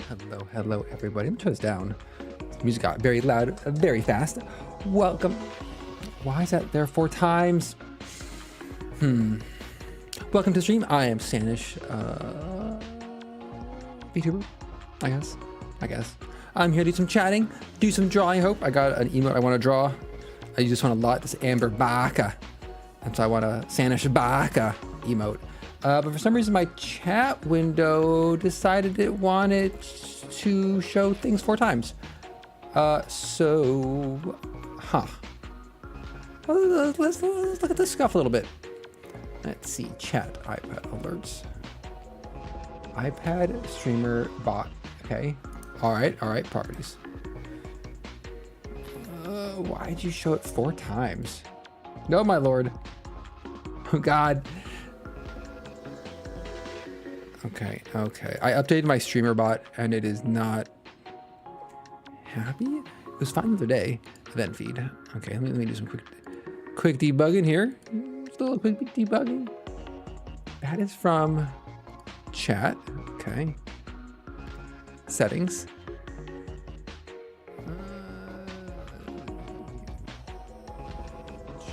Hello, everybody. I'm gonna turn this down. This music got very loud, very fast. Welcome. Why is that there 4 times? Welcome to the stream. I am Sanish, VTuber, I guess. I'm here to do some chatting, do some drawing. I hope I got an emote I want to draw. I just want a lot. This Amber Baka, and so I want a Sanish Baka emote. But for some reason, my chat window decided it wanted to show things 4 times. Let's look at this stuff a little bit. Let's see, chat, iPad alerts. iPad streamer bot, okay. All right, properties. Why'd you show it 4 times? No, my lord. Oh, God. Okay. I updated my streamer bot and it is not happy. It was fine the other day. Event feed. Okay, let me do some quick debugging here. Just a little quick debugging. That is from chat. Okay. Settings.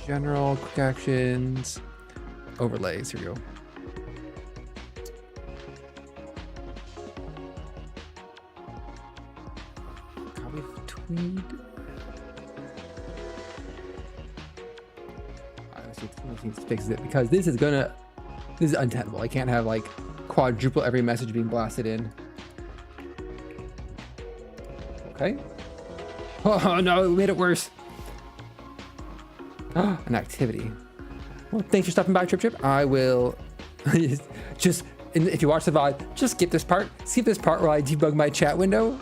General, quick actions, overlays. Here we go. Copy tweet. Let's see if this fixes it, because this is untenable. I can't have like quadruple every message being blasted in. Okay. Oh no, we made it worse. An activity. Well, thanks for stopping by, Trip. I will just, if you watch the VOD, just skip this part. Skip this part where I debug my chat window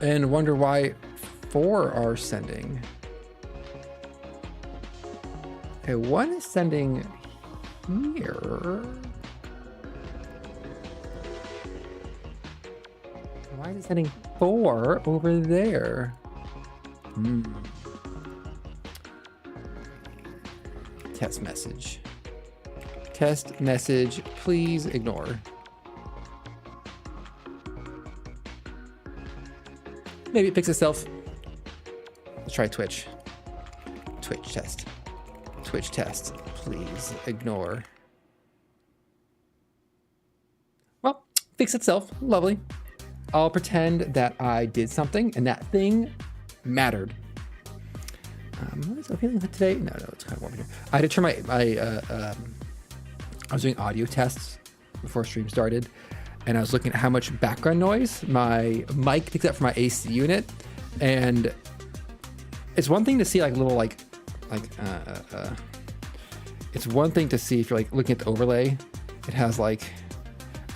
and wonder why 4 are sending. Okay, 1 is sending here. Why is it sending 4 over there? Test message. Test message, please ignore. Maybe it picks itself. Let's try Twitch. Twitch test. Twitch test, please ignore. Well, fix itself. Lovely. I'll pretend that I did something and that thing mattered. What is I feeling today? No, it's kind of warm here. I had to turn I was doing audio tests before stream started, and I was looking at how much background noise my mic picks up from my AC unit, and it's one thing to see like little it's one thing to see if you're like looking at the overlay. It has like,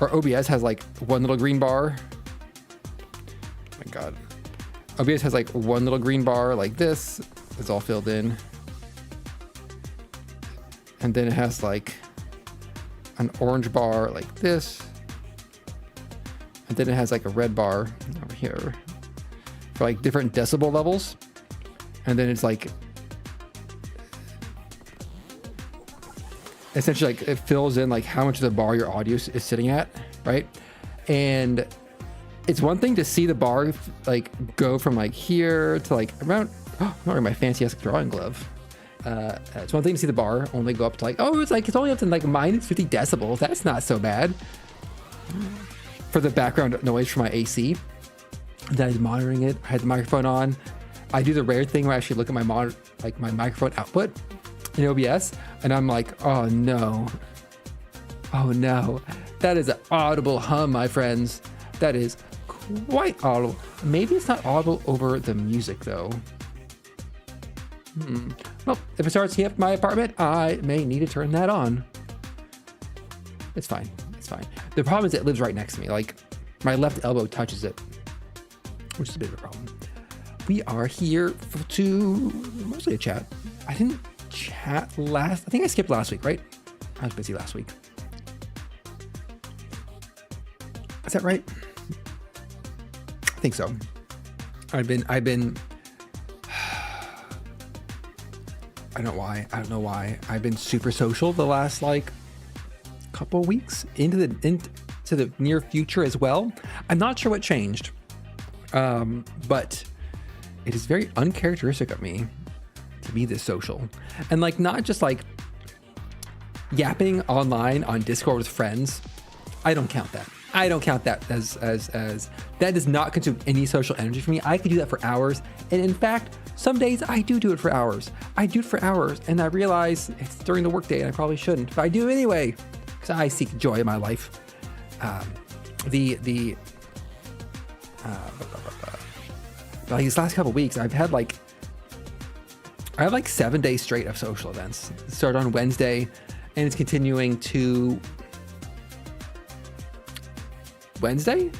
or OBS has like one little green bar. Oh my God. OBS has like one little green bar like this. It's all filled in, and then it has like an orange bar like this, and then it has like a red bar over here for like different decibel levels, and then it's like essentially like it fills in like how much of the bar your audio is sitting at, right? And it's one thing to see the bar like go from like here to like around. I'm not wearing my fancy ass drawing glove. It's one thing to see the bar only go up to like, it's only up to like minus 50 decibels. That's not so bad. For the background noise from my AC, then I was monitoring it. I had the microphone on. I do the rare thing where I actually look at my my microphone output in OBS, and I'm like, oh no, that is an audible hum, my friends. That is quite audible. Maybe it's not audible over the music though. Well, if it starts heating up my apartment, I may need to turn that on. It's fine. The problem is it lives right next to me. Like, my left elbow touches it, which is a bit of a problem. We are here to mostly a chat. I didn't chat I think I skipped last week, right? I was busy last week. Is that right? I think so. I've been I don't know why. I've been super social the last like couple weeks since to the near future as well. I'm not sure what changed, but it is very uncharacteristic of me to be this social. And like, not just like yapping online on Discord with friends. I don't count that. I don't count that as that does not consume any social energy for me. I could do that for hours. And in fact, some days I do it for hours. I do it for hours and I realize it's during the workday and I probably shouldn't, but I do it anyway because I seek joy in my life. Like these last couple of weeks, I have like 7 days straight of social events. It started on Wednesday and it's continuing to Wednesday.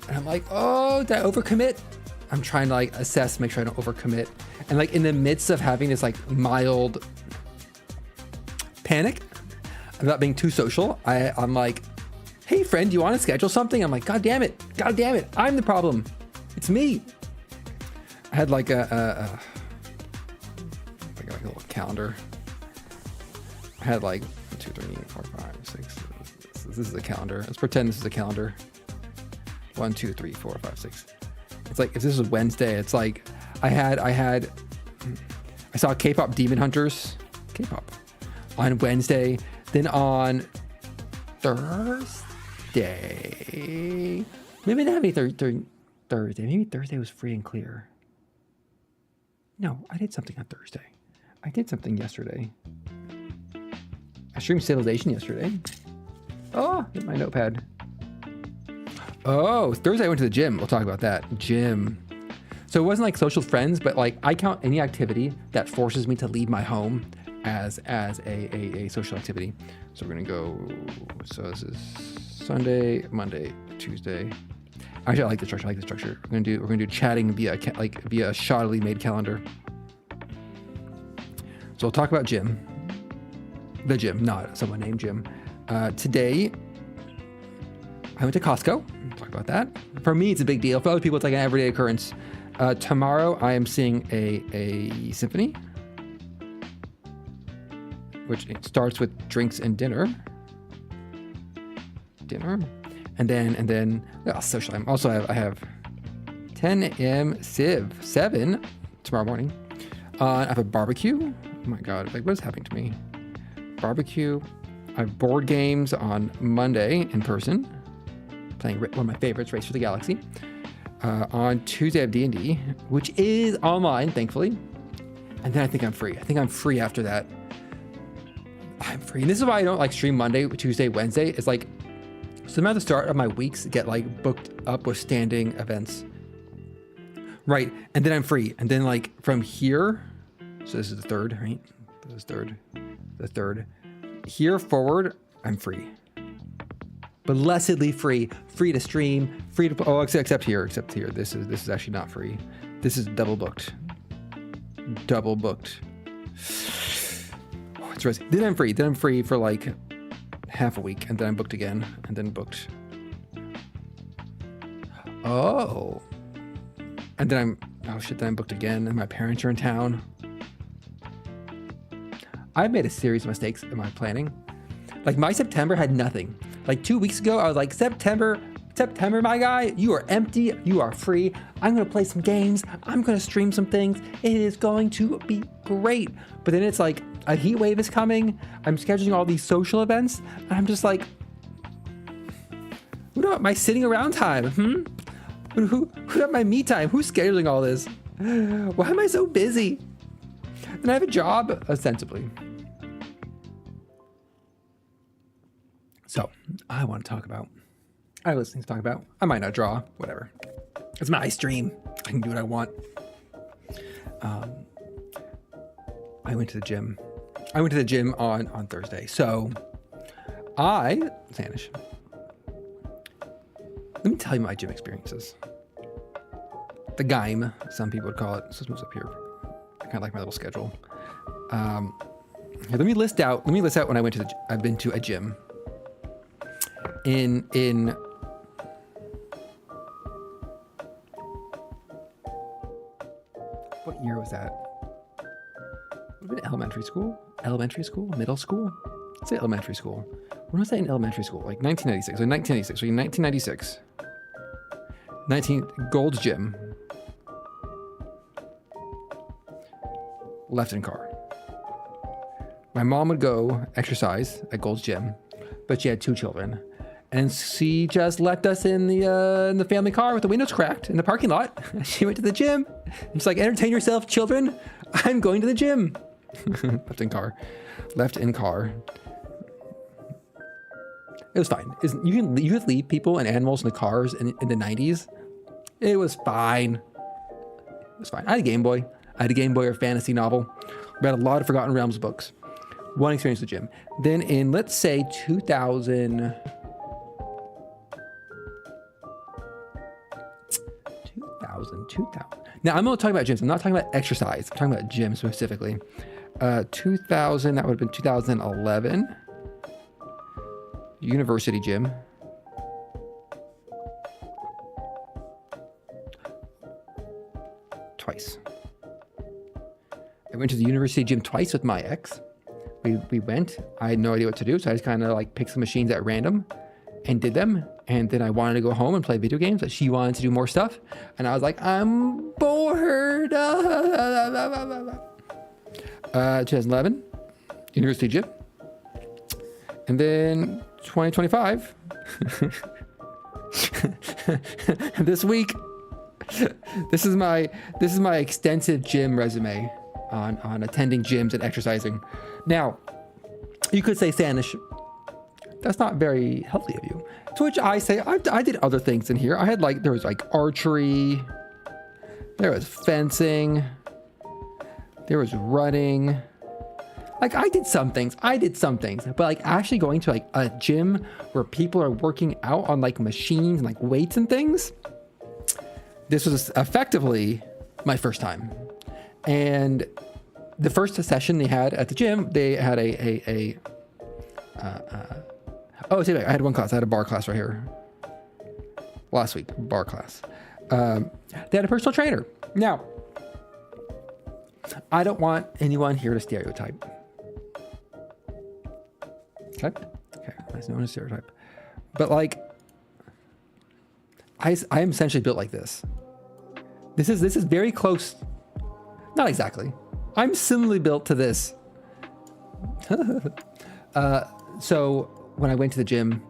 And I'm like, oh, did I overcommit? I'm trying to like assess, make sure I don't overcommit. And like in the midst of having this like mild panic about being too social, I'm like, hey friend, do you want to schedule something? I'm like, God damn it. I'm the problem. It's me. I had like a little calendar. I had like 1, 2, 3, 4, 5, 6. This is a calendar. Let's pretend this is a calendar. 1, 2, 3, 4, 5, 6. It's like, if this is Wednesday, it's like I saw K-pop Demon Hunters, K-pop, on Wednesday. Then on Thursday, maybe not Thursday. Maybe Thursday was free and clear. No, I did something on Thursday. I did something yesterday. I streamed Civilization yesterday. Oh, hit my notepad. Oh, Thursday I went to the gym. We'll talk about that. Gym. So it wasn't like social friends, but like I count any activity that forces me to leave my home as a social activity. So we're gonna go. So this is Sunday, Monday, Tuesday. Actually, I like the structure. We're gonna do chatting via a shoddily made calendar. So we'll talk about gym. The gym, not someone named Jim. Today, I went to Costco. We'll talk about that. For me, it's a big deal. For other people, it's like an everyday occurrence. Tomorrow, I am seeing a symphony, which it starts with drinks and dinner. And then social. I have 10 a.m. Civ 7 tomorrow morning. I have a barbecue. Oh my God, like what is happening to me? Barbecue. I have board games on Monday in person, playing one of my favorites, Race for the Galaxy. On Tuesday, I have D&D, which is online, thankfully. And then I think I'm free. After that. I'm free. And this is why I don't like stream Monday, Tuesday, Wednesday. It's like, so at the start of my weeks get like booked up with standing events. Right. And then I'm free. And then like from here, so this is the third, right? This is the third. Here forward, I'm free. Blessedly free to stream, free to, except here. This is actually not free. This is double booked. Oh, it's risky. Then I'm free for like half a week, and then I'm booked again, and then booked. Oh. And then I'm booked again, and my parents are in town. I've made a series of mistakes in my planning. Like my September had nothing. Like 2 weeks ago, I was like, September, my guy, you are empty, you are free. I'm gonna play some games. I'm gonna stream some things. It is going to be great. But then it's like a heat wave is coming. I'm scheduling all these social events, and I'm just like, who got my sitting around time? Who got my me time? Who's scheduling all this? Why am I so busy? And I have a job, ostensibly. So I have things to talk about. I might not draw, whatever. It's my stream. I can do what I want. I went to the gym. On Thursday. So Sanish. Let me tell you my gym experiences. The game, some people would call it. So this moves up here. I kind of like my little schedule. Let me list out when I've been to a gym. In what year was that? Would have been elementary school, middle school. Let's say elementary school. when was I in elementary school? Like 1996. So 1996. So 1996. 19 Gold's Gym. Left in car. My mom would go exercise at Gold's Gym, but she had 2 children, and she just left us in the family car with the windows cracked in the parking lot. She went to the gym. She's like, "Entertain yourself, children. I'm going to the gym." Left in car. Left in car. It was fine. You could leave people and animals in the cars in the 90s. It was fine. It was fine. I had a Game Boy. I had a Game Boy or fantasy novel. Read a lot of Forgotten Realms books. One experience at the gym. Then in, let's say, 2000. Now, I'm not talking about gyms. I'm not talking about exercise. I'm talking about gym specifically. 2000, that would have been 2011. University gym. Twice. I went to the university gym twice with my ex. We went. I had no idea what to do, so I just kind of like picked some machines at random and did them. And then I wanted to go home and play video games, but she wanted to do more stuff. And I was like, I'm bored. 2011, university gym. And then 2025, this week, this is my extensive gym resume on attending gyms and exercising. Now, you could say, Sanish, that's not very healthy of you. To which I say, I did other things in here. I had there was archery, there was fencing, there was running. I did some things, but actually going to a gym where people are working out on machines and weights and things, this was effectively my first time. And the first session they had at the gym, they had I had one class. I had a bar class right here. Last week, bar class. They had a personal trainer. Now, I don't want anyone here to stereotype. Okay, that's known as stereotype. But I am essentially built like this. This is very close. Not exactly. I'm similarly built to this. So when I went to the gym,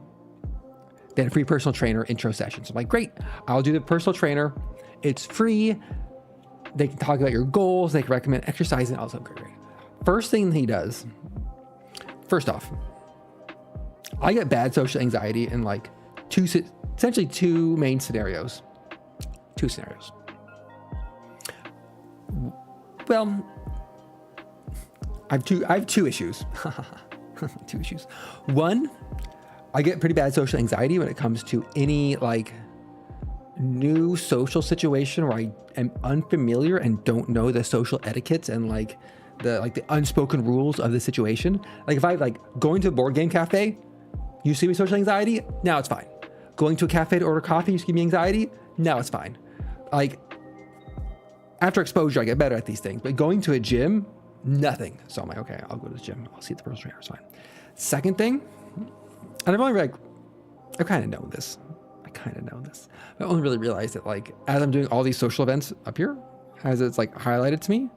they had a free personal trainer intro session. So I'm like, great, I'll do the personal trainer. It's free. They can talk about your goals. They can recommend exercise and all that. Great. First thing he does, first off, I get bad social anxiety in essentially two main scenarios. Two scenarios. Well, I have two issues. Two issues. One, I get pretty bad social anxiety when it comes to any new social situation where I am unfamiliar and don't know the social etiquettes and the unspoken rules of the situation. If I going to a board game cafe, you see me social anxiety, now it's fine. Going to a cafe to order coffee, you give me anxiety, now it's fine. After exposure, I get better at these things. But going to a gym, nothing. So I'm like, okay, I'll go to the gym. I'll see the personal trainer. It's fine. Second thing, and I've only I kind of know this. I only really realized that as I'm doing all these social events up here, as it's highlighted to me,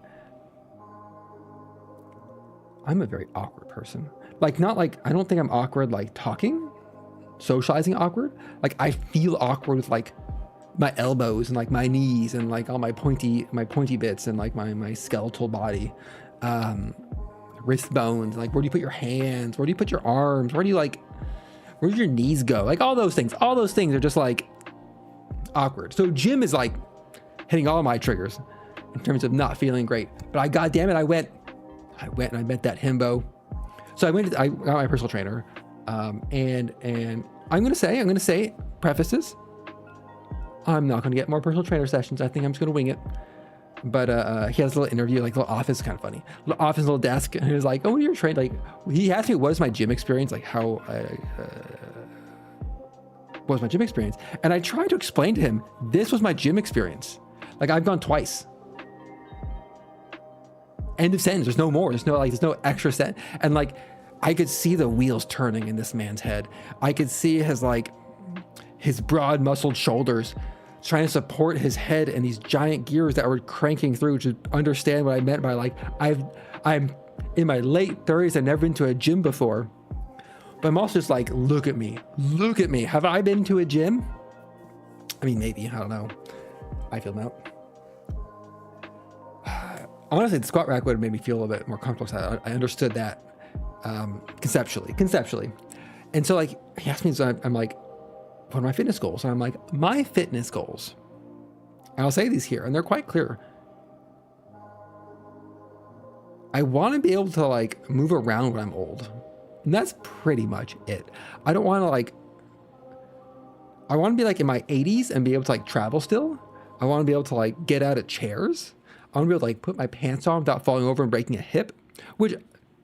I'm a very awkward person. I don't think I'm awkward talking, socializing awkward. I feel awkward with my elbows and my knees and all my pointy bits and my skeletal body, wrist bones. Where do you put your hands? Where do you put your arms? Where do your knees go? All those things are just awkward. So gym is hitting all my triggers in terms of not feeling great. But I went and I met that himbo. So I got my personal trainer, and I'm gonna say prefaces. I'm not gonna get more personal trainer sessions. I think I'm just gonna wing it. But he has a little interview, little office, kind of funny. Little office, little desk, and he was like, "Oh, when you're trained," he asked me what is my gym experience, what was my gym experience, and I tried to explain to him this was my gym experience. I've gone twice. End of sentence. There's no more. There's no extra sentence. And I could see the wheels turning in this man's head. I could see his broad muscled shoulders trying to support his head and these giant gears that were cranking through to understand what I meant by like, I'm in my late 30s. I've never been to a gym before, but I'm also just like, look at me. Have I been to a gym? I mean, maybe, I don't know. I feel out. Honestly, the squat rack would have made me feel a little bit more comfortable. So I understood that conceptually. And so like, he asked me, so I'm like, what are my fitness goals? And I'm like, my fitness goals, and I'll say these here, and they're quite clear. I want to be able to like move around when I'm old. And that's pretty much it. I don't want to like, I want to be like in my 80s and be able to like travel still. I want to be able to like get out of chairs. I want to be able to like put my pants on without falling over and breaking a hip, which,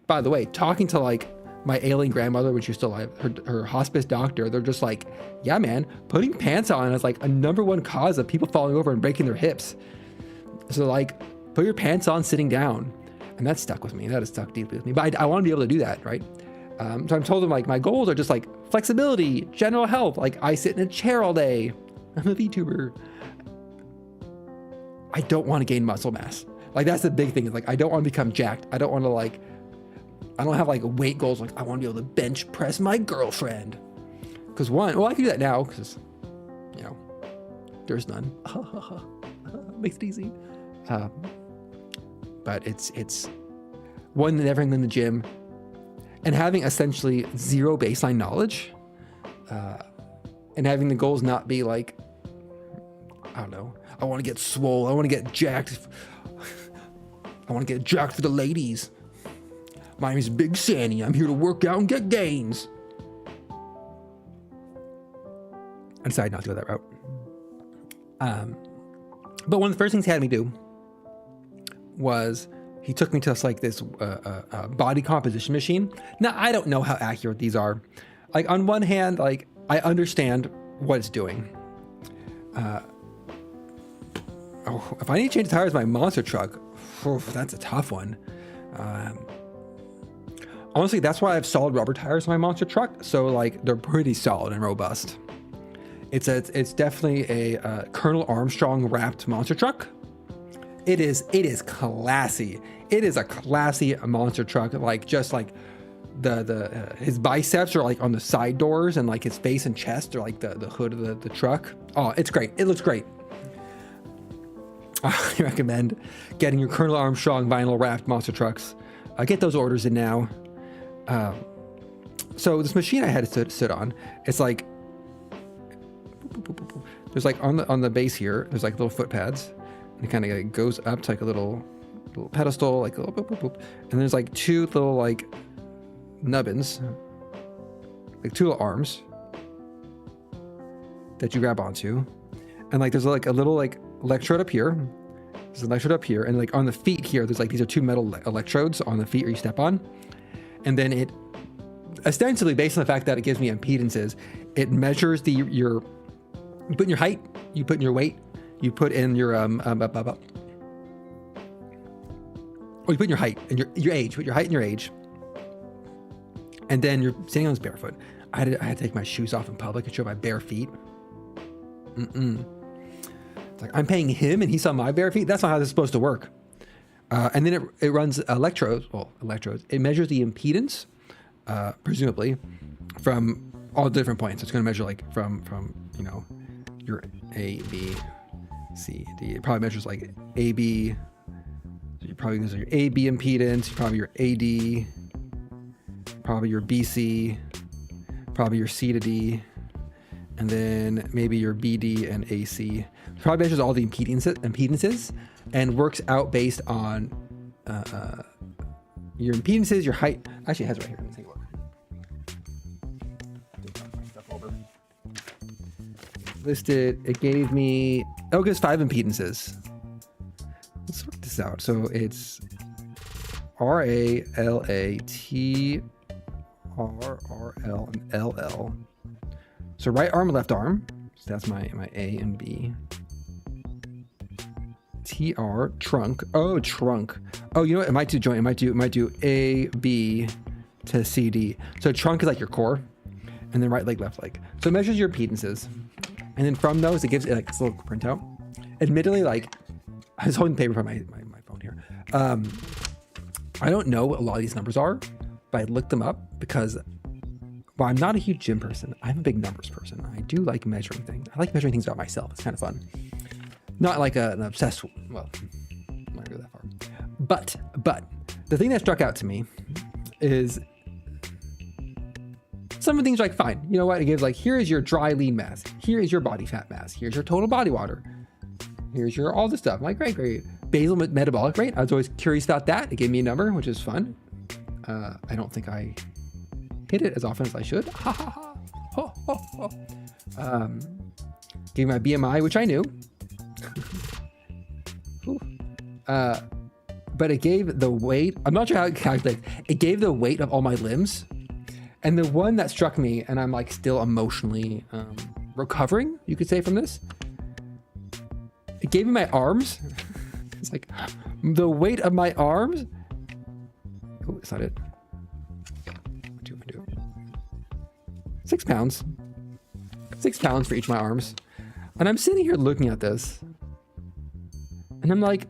by the way, talking to like my ailing grandmother, when she was still alive, her hospice doctor, they're just like, yeah, man, putting pants on is like a #1 cause of people falling over and breaking their hips. So like, put your pants on sitting down. And that stuck with me. That has stuck deeply with me. But I want to be able to do that, right? So I'm told them like my goals are just like flexibility, general health. Like I sit in a chair all day. I'm a VTuber. I don't want to gain muscle mass. Like that's the big thing. Is like I don't want to become jacked. I don't want to like, I don't have like weight goals. Like I want to be able to bench press my girlfriend. Because I can do that now because, you know, there's none. Makes it easy. But it's one, never in the gym, and having essentially zero baseline knowledge, and having the goals not be like, I don't know, I want to get swole, I want to get jacked, I want to get jacked for the ladies. My name is Big Sandy. I'm here to work out and get gains. I decided not to go that route. But one of the first things he had me do was he took me to this body composition machine. Now, I don't know how accurate these are. Like on one hand, like I understand what it's doing. If I need to change the tires of my monster truck, that's a tough one. Honestly, that's why I have solid rubber tires on my monster truck. So like they're pretty solid and robust. It's definitely a Colonel Armstrong wrapped monster truck. It is classy. It is a classy monster truck. Like just like his biceps are like on the side doors, and like his face and chest are like the hood of the truck. Oh, it's great. It looks great. I recommend getting your Colonel Armstrong vinyl wrapped monster trucks. Get those orders in now. So this machine I had to sit on, it's like there's like on the base here, there's like little foot pads. It kind of goes up to like a little pedestal, like a little boop, boop, boop. And there's like two little like nubbins, like two little arms that you grab onto. And like there's like a little like electrode up here. There's an electrode up here. And like on the feet here, there's like these are two metal electrodes on the feet where you step on. And then it ostensibly, based on the fact that it gives me impedances, it measures you put in your height, you put in your weight, you put in your you put in your height and your age, put your height and your age, and then you're sitting on this barefoot. I had to take my shoes off in public and show my bare feet. It's like I'm paying him and he saw my bare feet. That's not how this is supposed to work. And then it runs electrodes. It measures the impedance, presumably, from all different points. It's going to measure like from you know your A, B, C, D. It probably measures like AB. So you probably use your AB impedance, probably your AD, probably your BC, probably your C to D, and then maybe your BD and AC. It probably measures all the impedances and works out based on your impedances, your height. Actually, it has it right here. Let's take a look. Listed, it gave me, it gives 5 impedances. Let's work this out. So it's RALAT, RRL, and LL. So right arm, left arm. So that's my A and B. TR, trunk. Oh, trunk. Oh, you know what? It might do joint. It might do A, B, to CD. So trunk is like your core, and then right leg, left leg. So it measures your impedances. And then from those, it gives it like this little printout. Admittedly, like, I was holding paper from my phone here. I don't know what a lot of these numbers are, but I looked them up because, well, I'm not a huge gym person. I'm a big numbers person. I do like measuring things. I like measuring things about myself. It's kind of fun. Not like an obsessed, well, I'm not gonna go that far. But the thing that struck out to me is some of the things are like, fine. You know what? It gives like, here is your dry lean mass. Here is your body fat mass. Here's your total body water. Here's your all this stuff. I'm like, great. Basal metabolic rate. I was always curious about that. It gave me a number, which is fun. I don't think I hit it as often as I should. Ha ha ha. Ho, ho, ho. Gave me my BMI, which I knew. But it gave the weight. I'm not sure how it calculates. It gave the weight of all my limbs. And the one that struck me, and I'm like still emotionally recovering, you could say, from this. It gave me my arms. It's like the weight of my arms. Oh, it's not it. 6 pounds. 6 pounds for each of my arms. And I'm sitting here looking at this. And I'm like,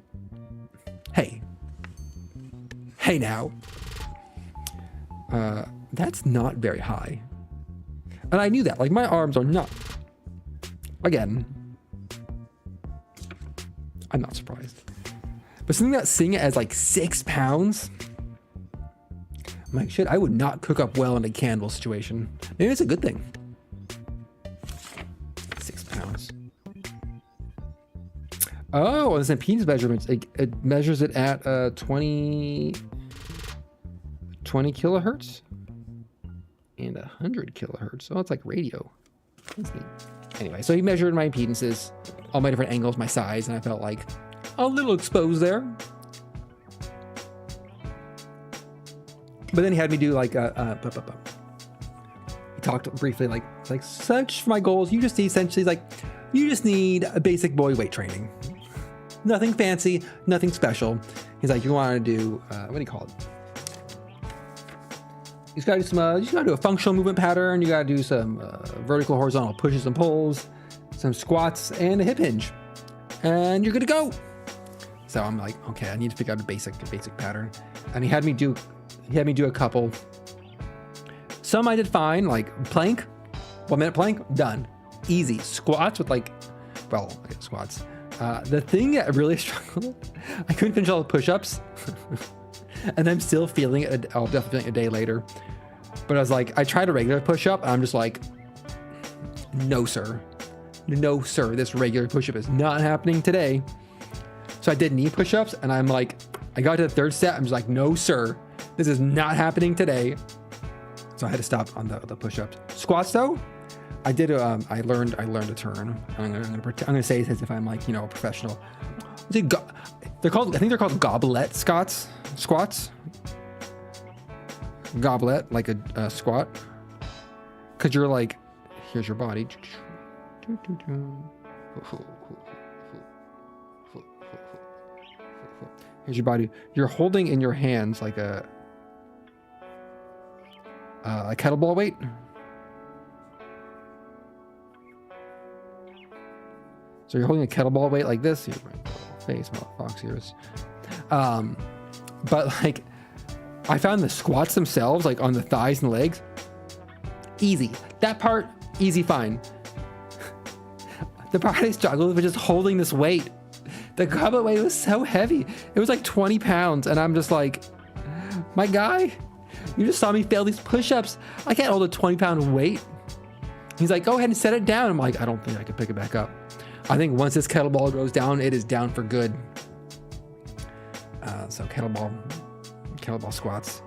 hey now. That's not very high. And I knew that. Like, my arms are not. Again, I'm not surprised. But something about seeing it as like 6 pounds, I'm like, shit, I would not cook up well in a candle situation. Maybe it's a good thing. 6 pounds. Oh, it's impedance measurements. It measures it at 20 kilohertz and 100 kilohertz. So it's like radio. That's neat. Anyway, so he measured my impedances, all my different angles, my size, and I felt like a little exposed there. But then he had me do like he talked briefly like such for my goals. You just need essentially like, you just need a basic boy weight training. Nothing fancy, nothing special. He's like, you want to do, what do you call it? You just gotta do some, you just gotta do a functional movement pattern. You gotta do some vertical, horizontal pushes and pulls, some squats, and a hip hinge, and you're good to go. So I'm like, okay, I need to figure out a basic pattern. And he had me do a couple. Some I did fine, like plank, 1 minute plank, done, easy. Squats with like, well, okay, squats. The thing that really struggled, I couldn't finish all the push-ups. And I'm still feeling it. I'll definitely feel it a day later. But I was like, I tried a regular push-up. And I'm just like, no, sir. No, sir. This regular push-up is not happening today. So I did knee push-ups. And I'm like, I got to the third set. I'm just like, no, sir. This is not happening today. So I had to stop on the push-ups. Squats, though, I did. I learned a turn. I'm gonna say it as if I'm like, you know, a professional. They're called. I think they're called goblet squats. Goblet, like a squat. Cause you're like, here's your body. Here's your body. You're holding in your hands like a kettlebell weight. So you're holding a kettlebell weight like this. Here's my face, fox ears. But like, I found the squats themselves, like on the thighs and legs, easy. That part, easy, fine. The part I struggled with was just holding this weight. The goblet weight was so heavy. It was like 20 pounds. And I'm just like, my guy, you just saw me fail these push-ups. I can't hold a 20-pound weight. He's like, go ahead and set it down. I'm like, I don't think I can pick it back up. I think once this kettlebell goes down, it is down for good. So kettlebell squats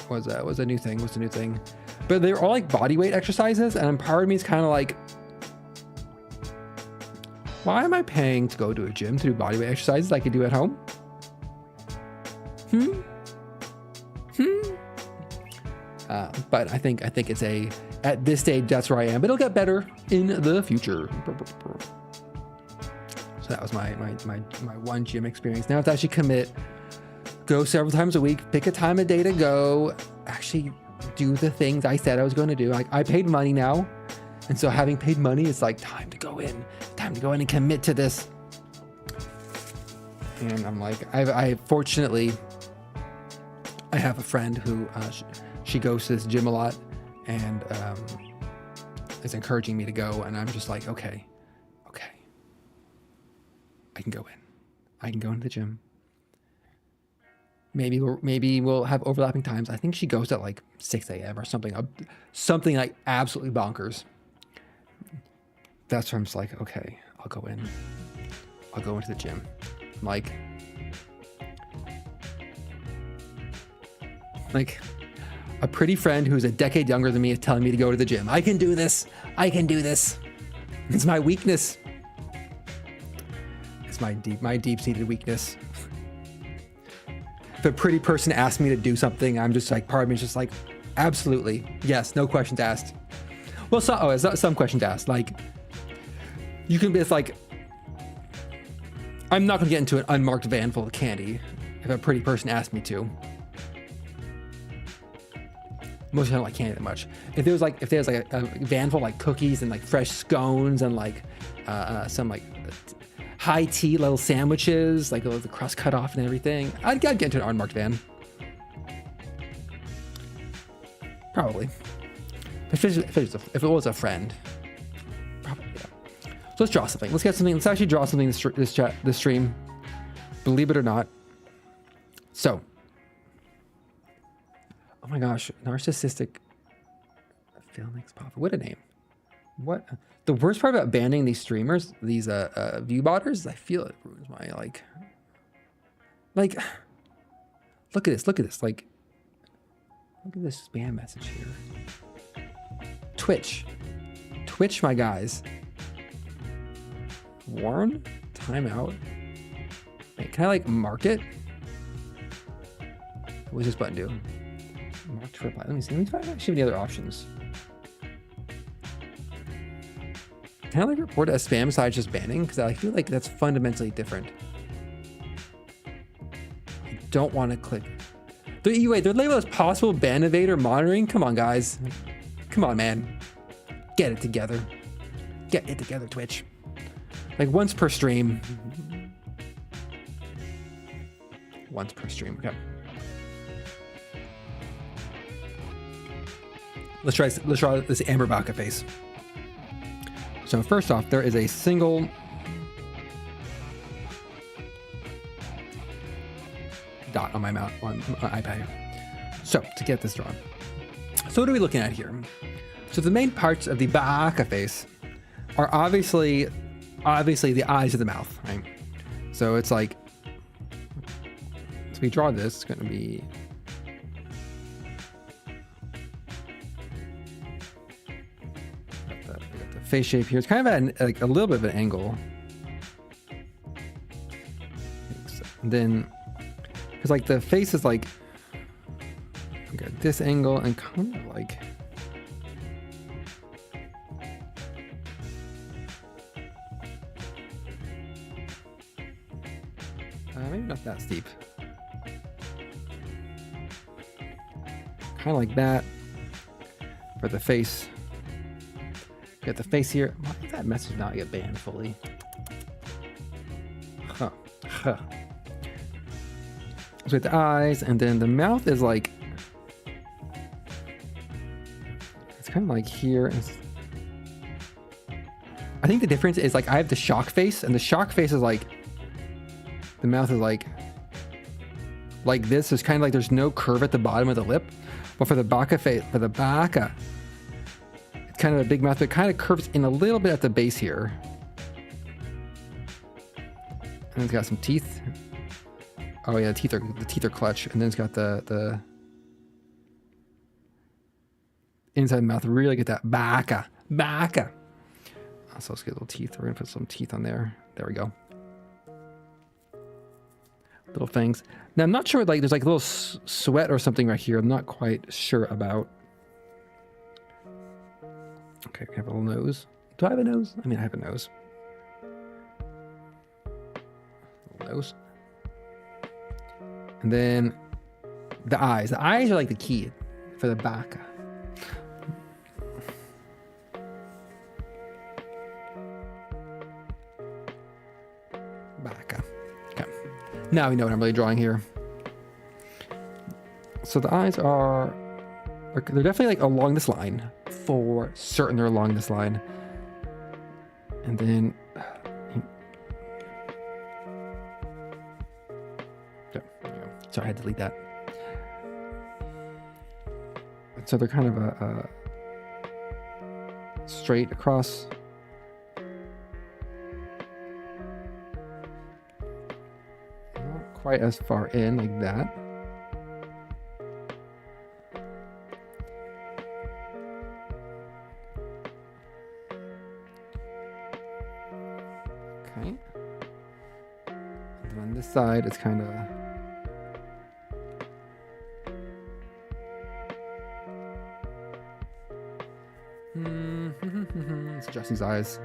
was a new thing. But they're all like body weight exercises, and part of me is kind of like, why am I paying to go to a gym to do body weight exercises I could do at home? But I think it's at this stage, that's where I am. But it'll get better in the future. So that was my one gym experience. Now it's actually commit, go several times a week, pick a time of day to go, actually do the things I said I was going to do. Like, I paid money now. And so having paid money, it's like time to go in and commit to this. And I'm like, I fortunately, I have a friend who, she goes to this gym a lot and is encouraging me to go. And I'm just like, okay, I can go in. I can go into the gym. Maybe we'll have overlapping times. I think she goes at like 6 a.m. or something like absolutely bonkers. That's where I'm just like, okay, I'll go in. I'll go into the gym. I'm like a pretty friend who's a decade younger than me is telling me to go to the gym. I can do this. It's my weakness. It's my deep-seated weakness. If a pretty person asks me to do something, I'm just like, part of me is just like, absolutely. Yes, no questions asked. Well, some questions asked. Like, you can be, it's like, I'm not going to get into an unmarked van full of candy if a pretty person asked me to. Mostly I don't like candy that much. If there's like a van full of like cookies and like fresh scones and like some like high tea little sandwiches, like the crust cut off and everything, I'd get into an unmarked van. Probably. If it was a friend. Probably, yeah. So let's draw something. Let's actually draw something this stream. Believe it or not. So. Oh my gosh. Narcissistic Phalanx Papa. What a name. What? The worst part about banning these streamers, these view botters, is I feel it ruins my like, look at this. Like, look at this spam message here. Twitch, my guys. Warn? Timeout. Wait, can I like mark it? What does this button do? Mark to reply. Let me see. Let me try actually any other options. Can I like report it as spam besides just banning? Because I feel like that's fundamentally different. I don't want to click. Wait, they're labeled as possible ban evader monitoring? Come on, guys. Come on, man. Get it together. Get it together, Twitch. Like once per stream. Once per stream. Okay. Let's try this Amber Baka face. So first off, there is a single dot on my mouth on my iPad here. So to get this drawn. So what are we looking at here? So the main parts of the Baka face are obviously the eyes of the mouth, right? So it's like, so we draw this, it's going to be face shape here. It's kind of at like a little bit of an angle. And then, because like the face is like, okay, this angle and kind of like, maybe not that steep. Kind of like that for the face. Get the face here. Why did that message not get banned fully? Huh. So with the eyes, and then the mouth is like, it's kind of like here. I think the difference is like I have the shock face, and the shock face is like, the mouth is like this. There's kind of like there's no curve at the bottom of the lip, but for the Baka face, it's kind of a big mouth, but it kind of curves in a little bit at the base here. And it's got some teeth. Oh yeah, the teeth are clutch, and then it's got the inside the mouth. Really get that Baka. So let's get little teeth. We're gonna put some teeth on there. There we go. Little fangs. Now I'm not sure. Like there's like a little sweat or something right here. I'm not quite sure about. Okay, we have a little nose. Do I have a nose? I mean, I have a nose. Little nose. And then the eyes. The eyes are like the key. for the back. Back. Okay. Now we know what I'm really drawing here. So the eyes are they're definitely like along this line. For certain they're along this line. And then there we go. Sorry, I had to delete that. So they're kind of a straight across. Not quite as far in like that. Okay. And then on this side, it's kind of let's adjust these eyes.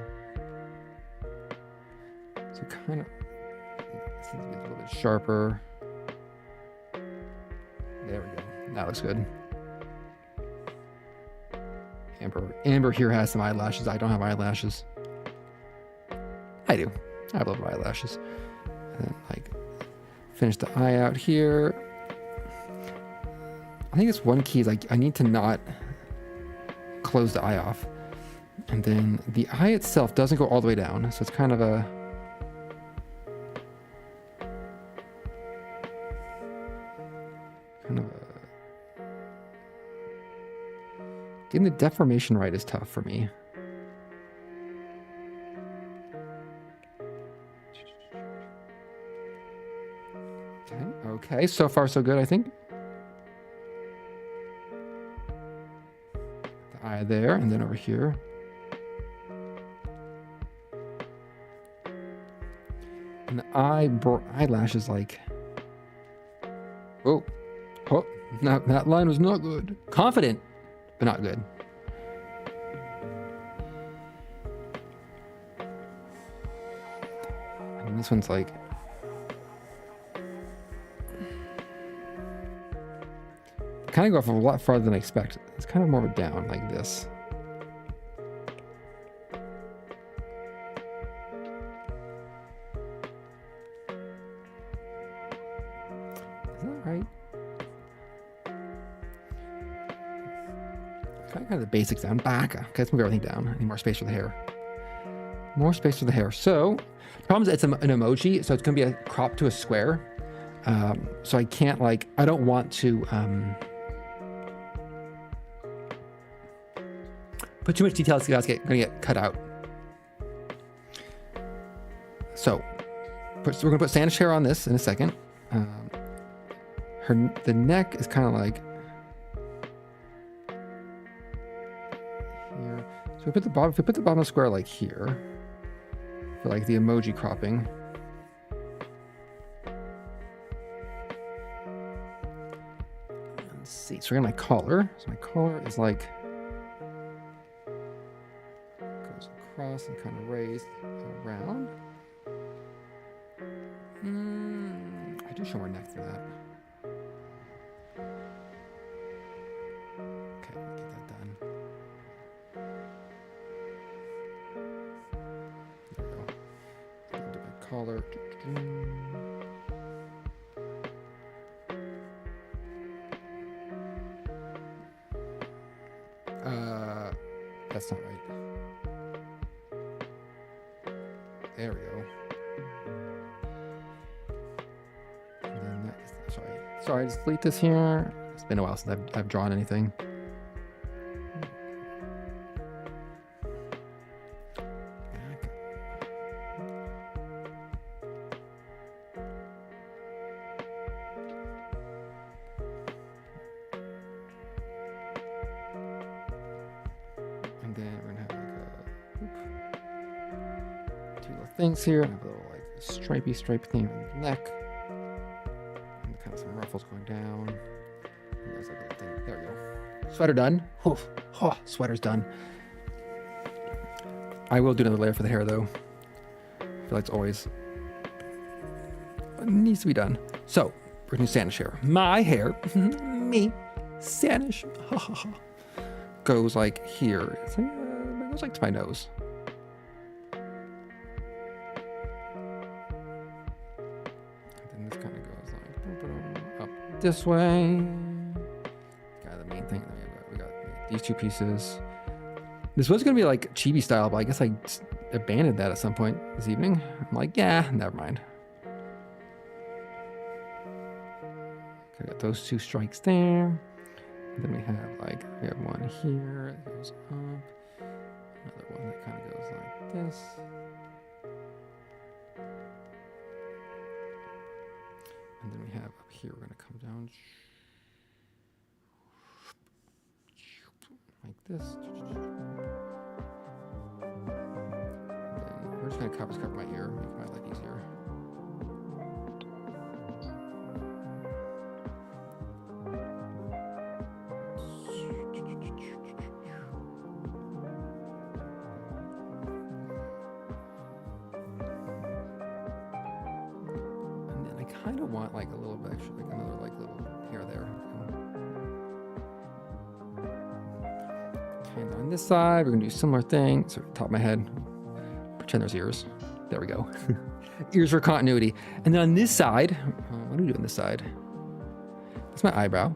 So kind of seems to be a little bit sharper. There we go. That looks good. Amber here has some eyelashes. I don't have eyelashes. I do. I have a little eyelashes. And then like finish the eye out here. I think it's one key is like I need to not close the eye off. And then the eye itself doesn't go all the way down. So it's kind of a getting the deformation right is tough for me. Okay, so far so good, I think. The eye there, and then over here. And the eyelash is like, oh, that line was not good. Confident, but not good. And this one's like, kind of go off a lot farther than I expect. It's kind of more of a down like this. Is that right? Kind of the basics down. Back. Okay, let's move everything down. I need more space for the hair. More space for the hair. So, the problem is it's an emoji, so it's going to be a crop to a square. So I can't like, I don't want to put too much detail, it's going to get cut out. So we're going to put Santa's hair on this in a second. The neck is kind of like here. So we put the bottom. If we put the bottom square like here for like the emoji cropping. Let's see. So we're gonna my collar. So my collar is like goes across and kind of raised around. I do show more neck through that. Okay, get that done. There we go. Do my collar. That's not right. There we go. And then that is, sorry, just delete this here. It's been a while since I've drawn anything. And then we're gonna have like two little things here. And a little like stripy thing on the neck. And kind of some ruffles going down. And there's like a little thing. There we go. Sweater done. Oh, sweater's done. I will do another layer for the hair though. I feel like it's always it needs to be done. So we're gonna do Santa's hair. My hair. Me. Sanish. Goes like here. It goes like to my nose. And then this kind of goes like up this way. Got the main thing. We got these two pieces. This was gonna be like chibi style, but I guess I abandoned that at some point this evening. I'm like, yeah, never mind. Okay, got those two strikes there. And then we have one here that goes up. Another one that kind of goes like this. And then we have up here, we're gonna come down like this. And then we're just gonna cover my ear, make my life easier. I kind of want like a little bit extra, like another like little hair there. Okay, now on this side, we're gonna do a similar thing. So top of my head, pretend there's ears. There we go. Ears for continuity. And then on this side, what do we do on this side? That's my eyebrow.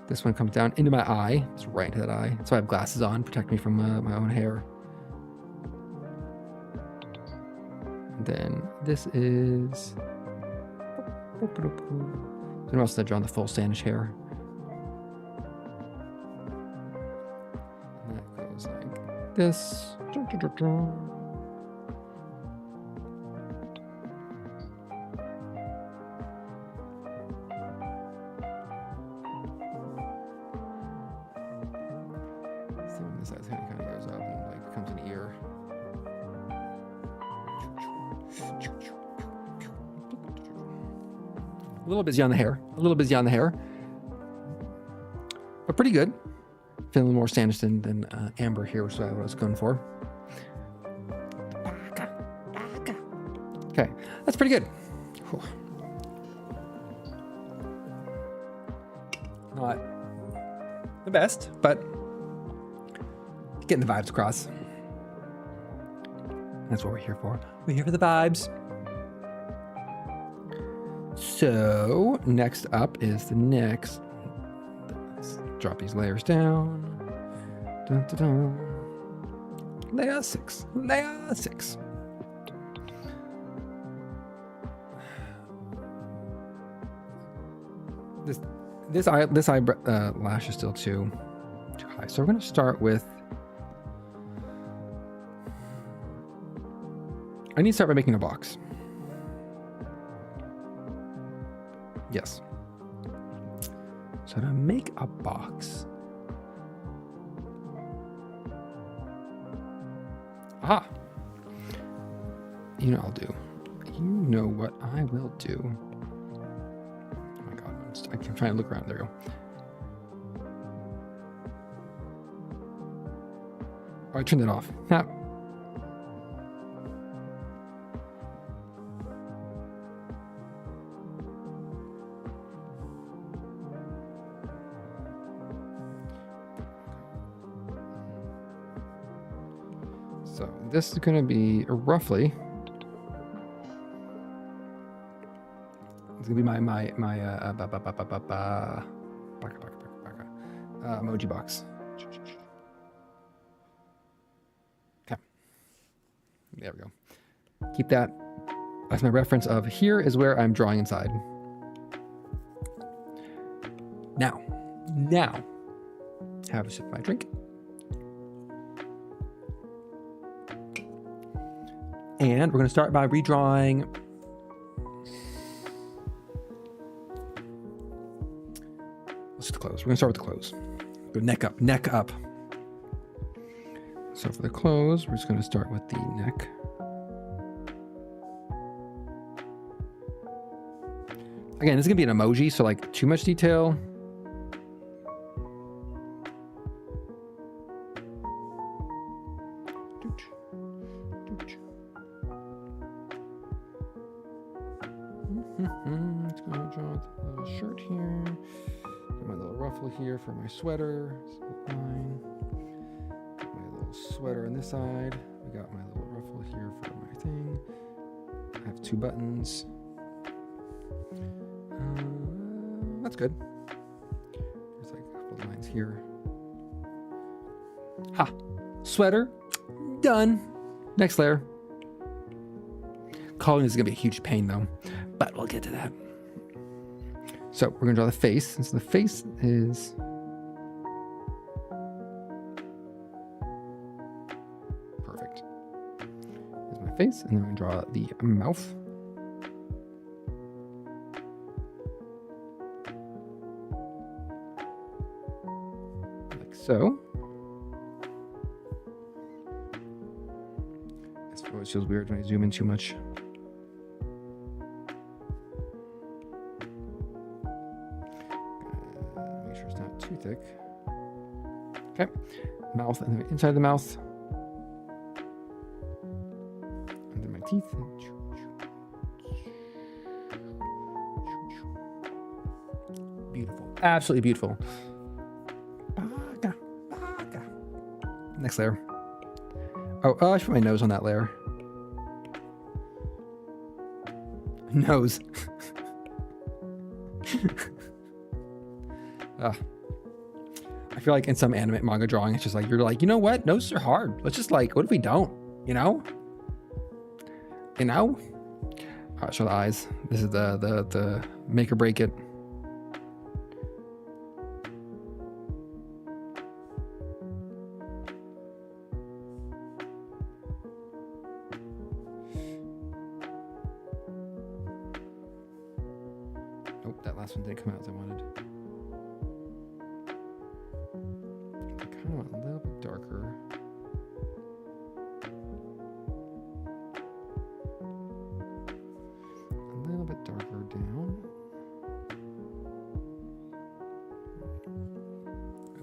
This one comes down into my eye. It's right into that eye. So I have glasses on, protect me from my own hair. Then this is. Then else I've drawn the full Sanish hair. And that goes like this. So on this side kind of goes up and like becomes an ear. A little busy on the hair. But pretty good. Feeling more Sanish than amber here, which is what I was going for. Okay, that's pretty good. Whew. Not the best, but getting the vibes across. That's what we're here for. We're here for the vibes. So next up is the next. Let's drop these layers down. Dun, dun, dun. Layer 6. Layer 6. This eyelash is still too high. So we're going to start with. I need to start by making a box. Yes. So to make a box. Ah. You know what I'll do. You know what I will do. Oh my God. I'm trying to look around. There we go. Oh, I turned it off. Nah. So this is going to be roughly. It's going to be my emoji box. Okay. There we go. Keep that as my reference of here is where I'm drawing inside. Now, have a sip of my drink. And we're going to start by redrawing. Let's do the clothes. We're going to start with the clothes. Go neck up. So for the clothes, we're just going to start with the neck. Again, this is going to be an emoji, so like too much detail. Let's go draw a little shirt here. Got my little ruffle here for my sweater. Fine. Got my little sweater on this side. We got my little ruffle here for my thing. I have 2 buttons. That's good. There's like a couple lines here. Ha! Sweater. Done. Next layer. Coloring is going to be a huge pain though, but we'll get to that. So we're going to draw the face. And so the face is... perfect. Here's my face, and then we're going to draw the mouth. Like so. This always feels weird when I zoom in too much. Make sure it's not too thick. Okay, mouth, and then inside the mouth. And then my teeth. Beautiful, absolutely beautiful. Next layer. Oh, I should put my nose on that layer. Nose. I feel like in some anime manga drawing, it's just like, you're like, you know what? Noses are hard. Let's just like, what if we don't? You know? You know? All right, show the eyes. This is the make or break it. Nope, that last one didn't come out as I wanted. I kind of want a little bit darker. A little bit darker down.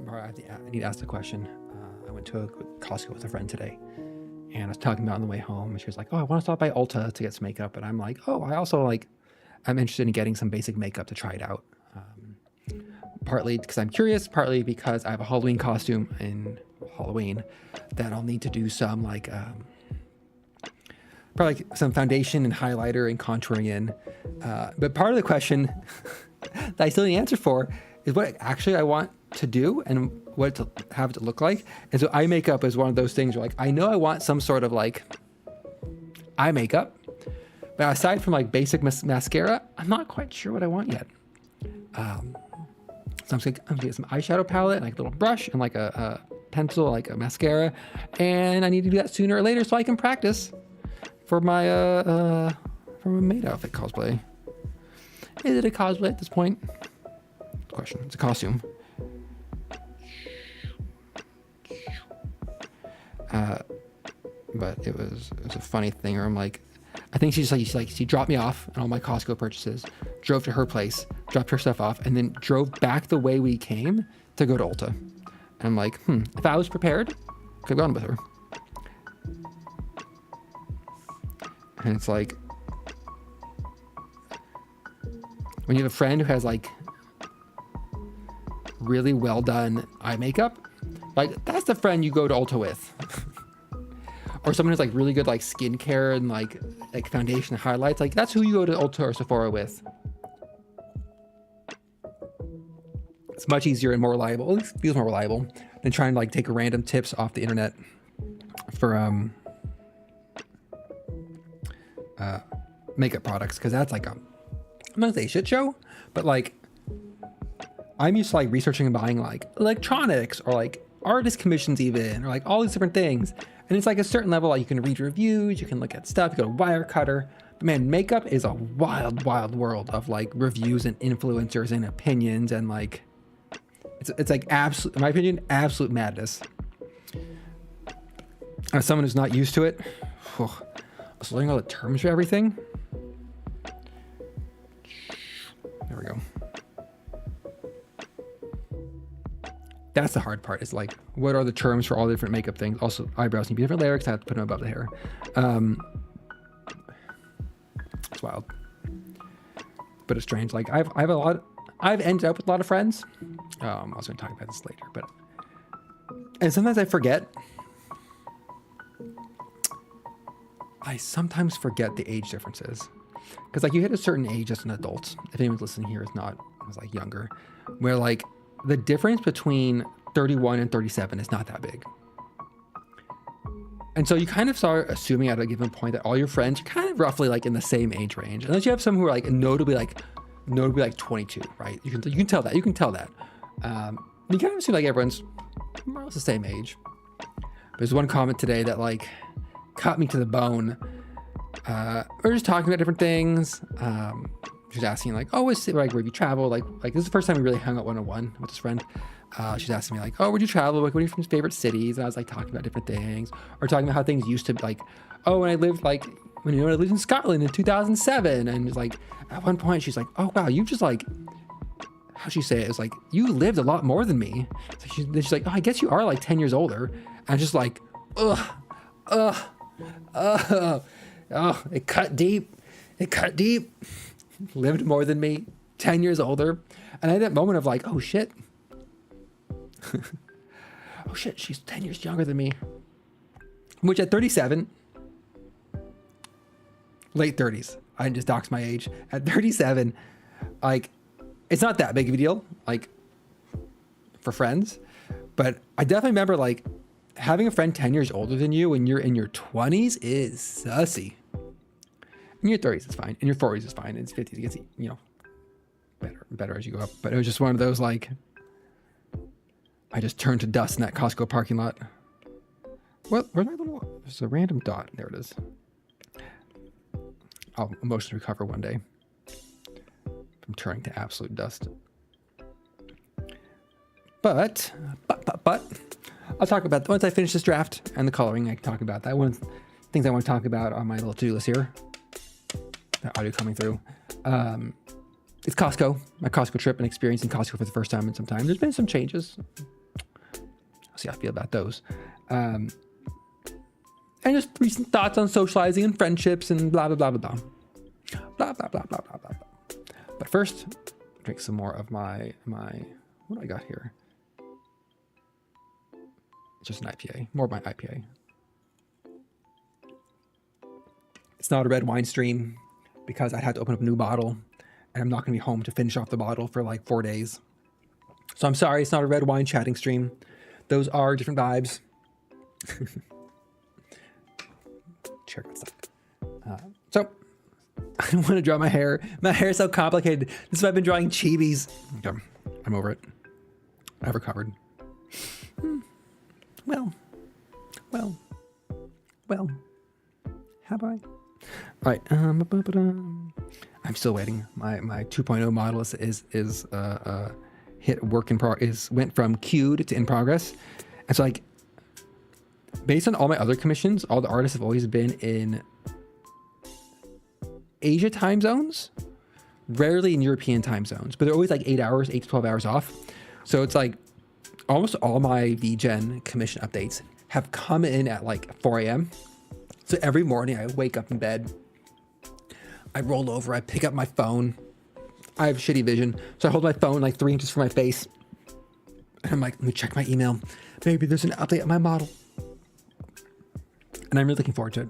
I need to ask the question. I went to a Costco with a friend today, and I was talking about on the way home, and she was like, "Oh, I want to stop by Ulta to get some makeup," and I'm like, "Oh, I also like." I'm interested in getting some basic makeup to try it out. Partly because I'm curious, partly because I have a Halloween costume in Halloween that I'll need to do some like, probably like some foundation and highlighter and contouring in. But part of the question that I still need an answer for is what actually I want to do and what to have it to look like. And so eye makeup is one of those things where like, I know I want some sort of like eye makeup. But aside from like basic mascara, I'm not quite sure what I want yet. So I'm gonna get some eyeshadow palette, and like a little brush, and like a pencil, like a mascara, and I need to do that sooner or later so I can practice for my for a maid outfit cosplay. Is it a cosplay at this point? Question. It's a costume. But it was a funny thing where I'm like. I think she dropped me off and all my Costco purchases, drove to her place, dropped her stuff off, and then drove back the way we came to go to Ulta. And I'm like, if I was prepared, could have gone with her. And it's like, when you have a friend who has like really well done eye makeup, like that's the friend you go to Ulta with. Or someone who's like really good like skincare and like foundation and highlights, like that's who you go to Ulta or Sephora with. It's much easier and more reliable, at least feels more reliable than trying to like take random tips off the internet for makeup products, because that's like I'm not gonna say a shit show, but like I'm used to like researching and buying like electronics or like artist commissions even, or like all these different things. And it's like a certain level, like you can read reviews, you can look at stuff, you go to Wirecutter. But man, makeup is a wild, wild world of like reviews and influencers and opinions, and like it's like absolute, in my opinion, absolute madness. As someone who's not used to it, I was learning all the terms for everything. There we go. That's the hard part, is like, what are the terms for all the different makeup things? Also, eyebrows need to be different layer because I have to put them above the hair. It's wild. but it's strange. Like I've ended up with a lot of friends. I was going to talk about this later, and sometimes I forget. I sometimes forget the age differences, because like you hit a certain age as an adult. If anyone's listening here is not, was like younger, where like the difference between 31 and 37 is not that big. And so you kind of start assuming at a given point that all your friends are kind of roughly like in the same age range, unless you have some who are like notably like 22, right? You can tell that. You can tell that. You kind of assume like everyone's more or less the same age. There's one comment today that like cut me to the bone. We're just talking about different things. She's asking like, oh, where have you traveled? Like this is the first time we really hung out one-on-one with this friend. She's asking me like, oh, where'd you travel? Like, what are your favorite cities? And I was like talking about different things, or talking about how things used to be, like, oh, when I lived in Scotland in 2007. And it's like, at one point she's like, oh wow, you just like, how'd she say it? It's like, you lived a lot more than me. So she's like, oh, I guess you are like 10 years older. And I'm just like, oh, it cut deep. Lived more than me, 10 years older. And I had that moment of like, oh shit. Oh shit, she's 10 years younger than me. Which at 37, late 30s, I just doxed my age. At 37, like, it's not that big of a deal, like, for friends. But I definitely remember, like, having a friend 10 years older than you when you're in your 20s is sussy. In your 30s, it's fine. In your 40s, it's fine. In 50s, it gets, you know, better and better as you go up. But it was just one of those, like, I just turned to dust in that Costco parking lot. Well, where's my little, there's a random dot. There it is. I'll emotionally recover one day from turning to absolute dust. But I'll talk about, once I finish this draft and the coloring, I can talk about that. One of the things I want to talk about on my little to-do list here, the audio coming through, it's Costco, my Costco trip and experiencing Costco for the first time in some time. There's been some changes. I'll see how I feel about those. And just recent thoughts on socializing and friendships and blah, blah, blah, blah, blah. Blah, blah, blah, blah, blah, blah. But first, drink some more of my, what do I got here? It's just an IPA, more of my IPA. It's not a red wine stream because I had to open up a new bottle and I'm not going to be home to finish off the bottle for like 4 days. So I'm sorry, it's not a red wine chatting stream. Those are different vibes. Check what's up. So I don't want to draw my hair. My hair is so complicated. This is why I've been drawing chibis. Okay, I'm over it. I've recovered. Well. How about all right. I'm still waiting. My 2.0 model is hit work in progress. Went from queued to in progress. And so like, based on all my other commissions, all the artists have always been in Asia time zones, rarely in European time zones, but they're always like 8 to 12 hours off. So it's like almost all my VGen commission updates have come in at like 4 a.m. So every morning I wake up in bed, I roll over, I pick up my phone. I have shitty vision, so I hold my phone like 3 inches from my face. And I'm like, let me check my email. Maybe there's an update on my model. And I'm really looking forward to it.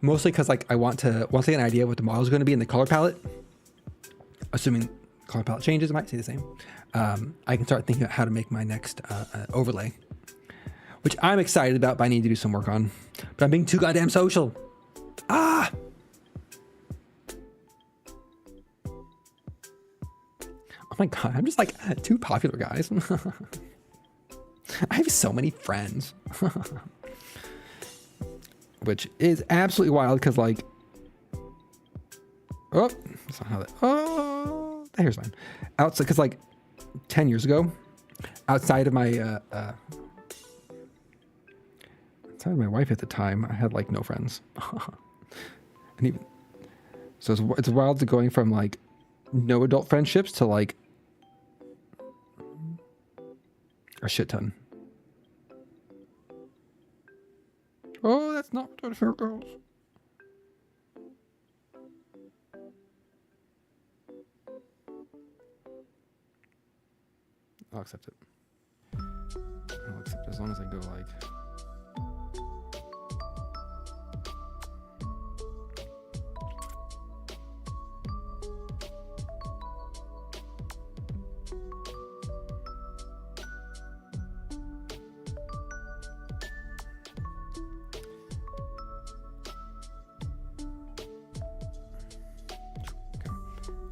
Mostly because like once I get an idea of what the model is going to be in the color palette, assuming the color palette changes, it might stay the same. I can start thinking about how to make my next overlay, which I'm excited about, but I need to do some work on. But I'm being too goddamn social. Oh my God, I'm just like too popular, guys. I have so many friends. Which is absolutely wild because like, oh, that's not how that, oh, the hair's fine. Outside, because like 10 years ago, outside of my, outside of my wife at the time, I had like no friends. And even, so it's wild to going from like no adult friendships to like a shit ton. Oh, that's not what hair goes. 'Cause accept it. I'll accept it as long as I go like.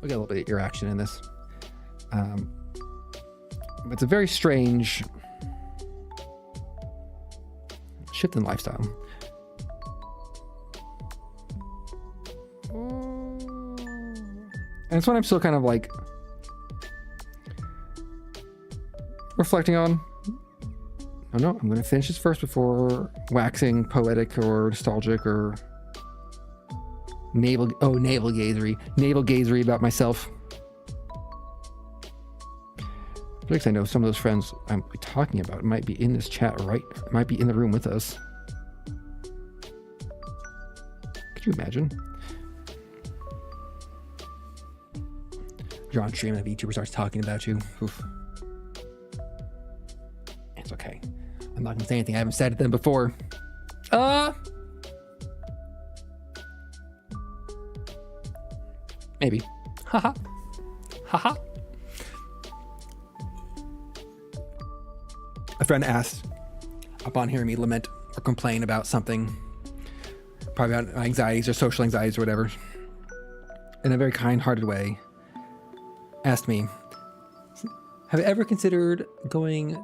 We'll get a little bit of ear action in this. It's a very strange shift in lifestyle. And it's what I'm still kind of like reflecting on. Oh no, I'm going to finish this first before waxing poetic or nostalgic or navel gazery about myself. Because I know some of those friends I'm talking about might be in this chat, right? Might be in the room with us. Could you imagine? You're on stream and the VTuber starts talking about you. Oof. It's okay. I'm not gonna say anything I haven't said to them before. Maybe. Haha. Haha. A friend asked, upon hearing me lament or complain about something, probably about anxieties or social anxieties or whatever, in a very kind-hearted way, asked me, have you ever considered going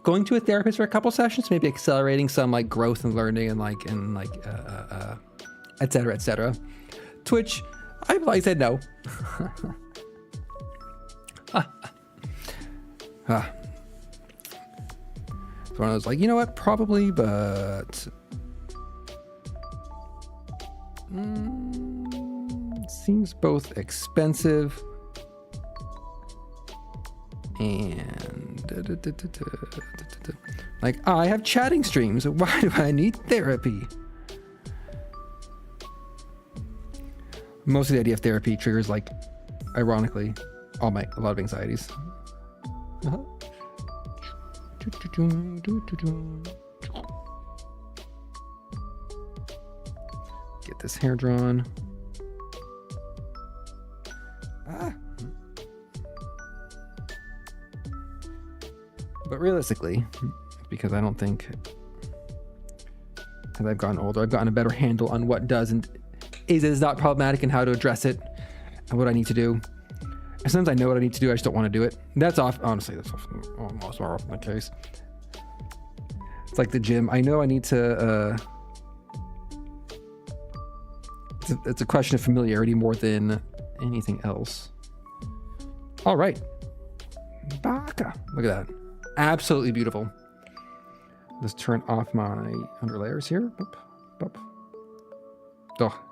to a therapist for a couple sessions, maybe accelerating some like growth and learning and et cetera, et cetera? To which I said no. So I was like, you know what, probably, but seems both expensive and like, I have chatting streams. Why do I need therapy? Most of the idea of therapy triggers, like, ironically, a lot of anxieties. Get this hair drawn. But realistically, because I don't think, as I've gotten older, I've gotten a better handle on what does and is not problematic and how to address it and what I need to do. And sometimes I know what I need to do, I just don't want to do it. Honestly, that's almost more often the case. It's like the gym. I know I need to, it's a question of familiarity more than anything else. All right. Baka. Look at that. Absolutely beautiful. Let's turn off my underlayers here. Boop, boop. Oh.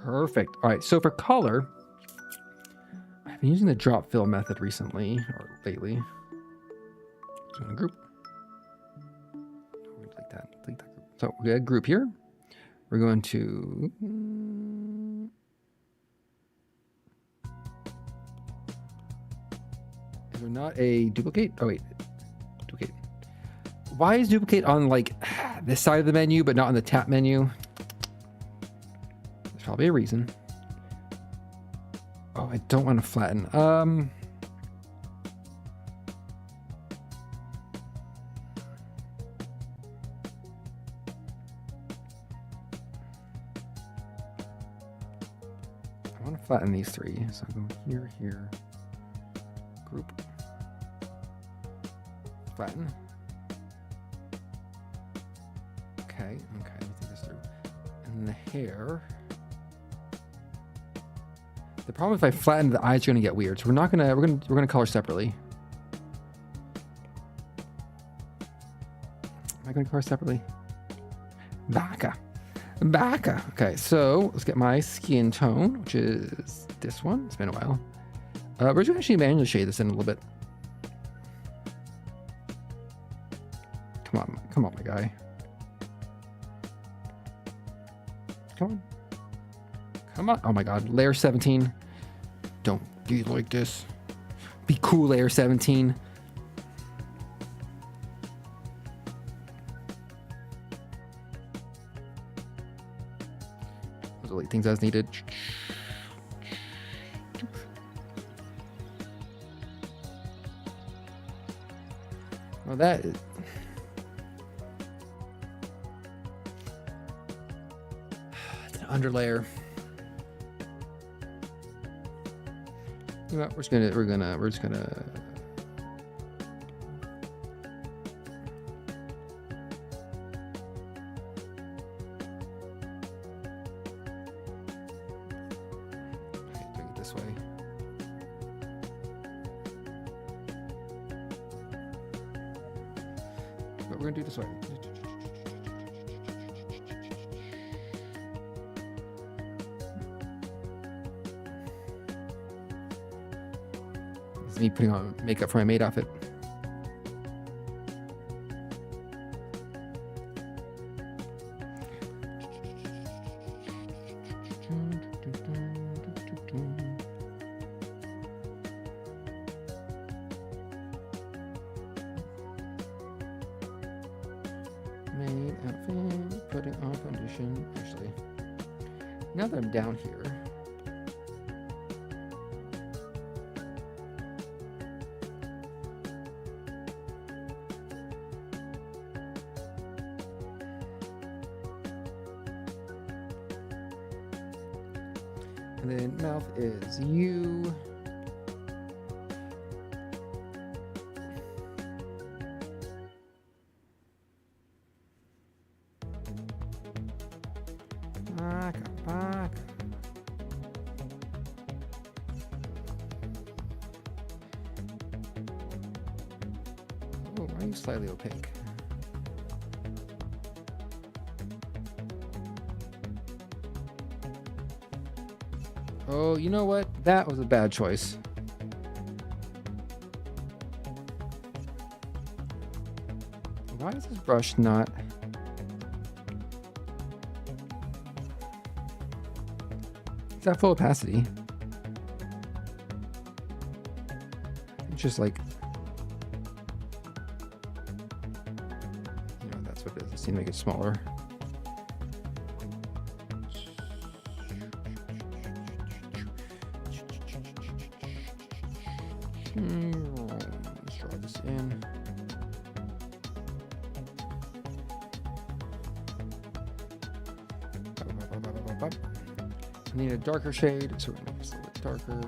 Perfect. All right, so for color, I've been using the drop fill method recently, or lately. So in a group. Delete that group. So we got a group here. We're going to... Is there not a duplicate? Oh wait, duplicate. Why is duplicate on like this side of the menu, but not on the tap menu? Probably a reason. Oh, I don't want to flatten. I want to flatten these three. So I go here, here, group, flatten. Okay, let me think this through. And the hair. The problem if I flatten the eyes are gonna get weird, so we're gonna color separately. Am I gonna color separately? Baka. Okay, so let's get my skin tone, which is this one. It's been a while. We're just gonna actually manually shade this in a little bit. Come on, my guy. Come on. Oh my God, layer 17. Do you like this? Be cool, layer 17. Those are like things as needed. Well, that is... It's an underlayer. You know what? We're just gonna doing it this way. But we're gonna do it this way. Me putting on makeup for my maid outfit. Maid outfit, putting on foundation. Actually, now that I'm down here, and then mouth is you. Back. Oh, why are you slightly opaque? Oh, you know what? That was a bad choice. Why is this brush not... It's at full opacity. It's just like... You know, that's what it is. I just need to make it smaller. Let's draw this in. I need a darker shade, so we're gonna make this a little bit darker.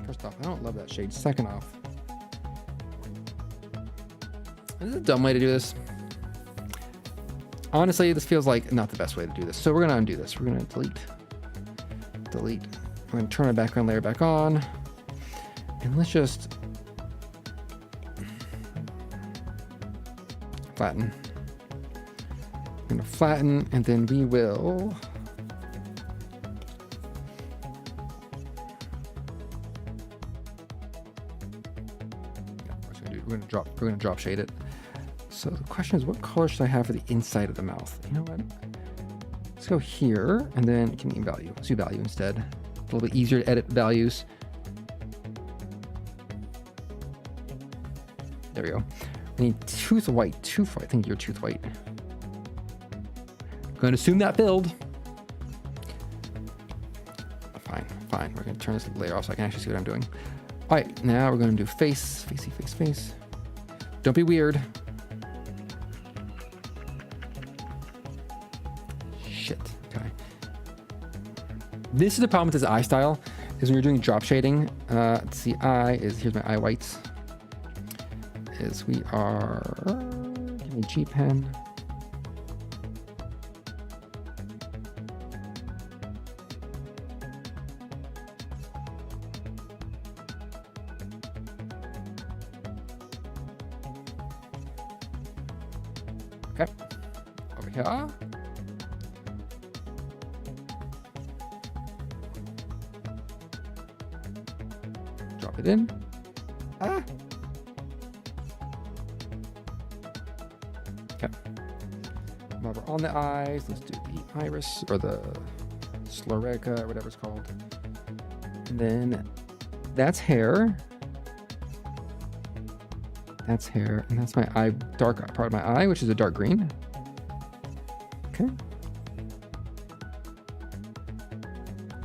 First off, I don't love that shade. Second off, this is a dumb way to do this. Honestly, this feels like not the best way to do this. So we're gonna undo this. We're gonna delete. We're gonna turn our background layer back on. And let's just flatten. I'm gonna flatten, and then we will we're gonna drop shade it. So the question is, what color should I have for the inside of the mouth? You know what? Let's go here, and then you can name value. Let's do value instead. It's a little bit easier to edit values. There we go. We need tooth white. I think you're tooth white. I'm going to assume that filled. Fine. We're going to turn this layer off so I can actually see what I'm doing. All right, now we're going to do face. Don't be weird. Shit. Okay. This is the problem with this eye style, is when you're doing drop shading. Let's see, here's my eye whites. Give me G pen. Okay, over here. Drop it in. on the eyes. Let's do the iris or the sclerica or whatever it's called. And then that's hair. That's hair. And that's my eye, dark part of my eye, which is a dark green. Okay.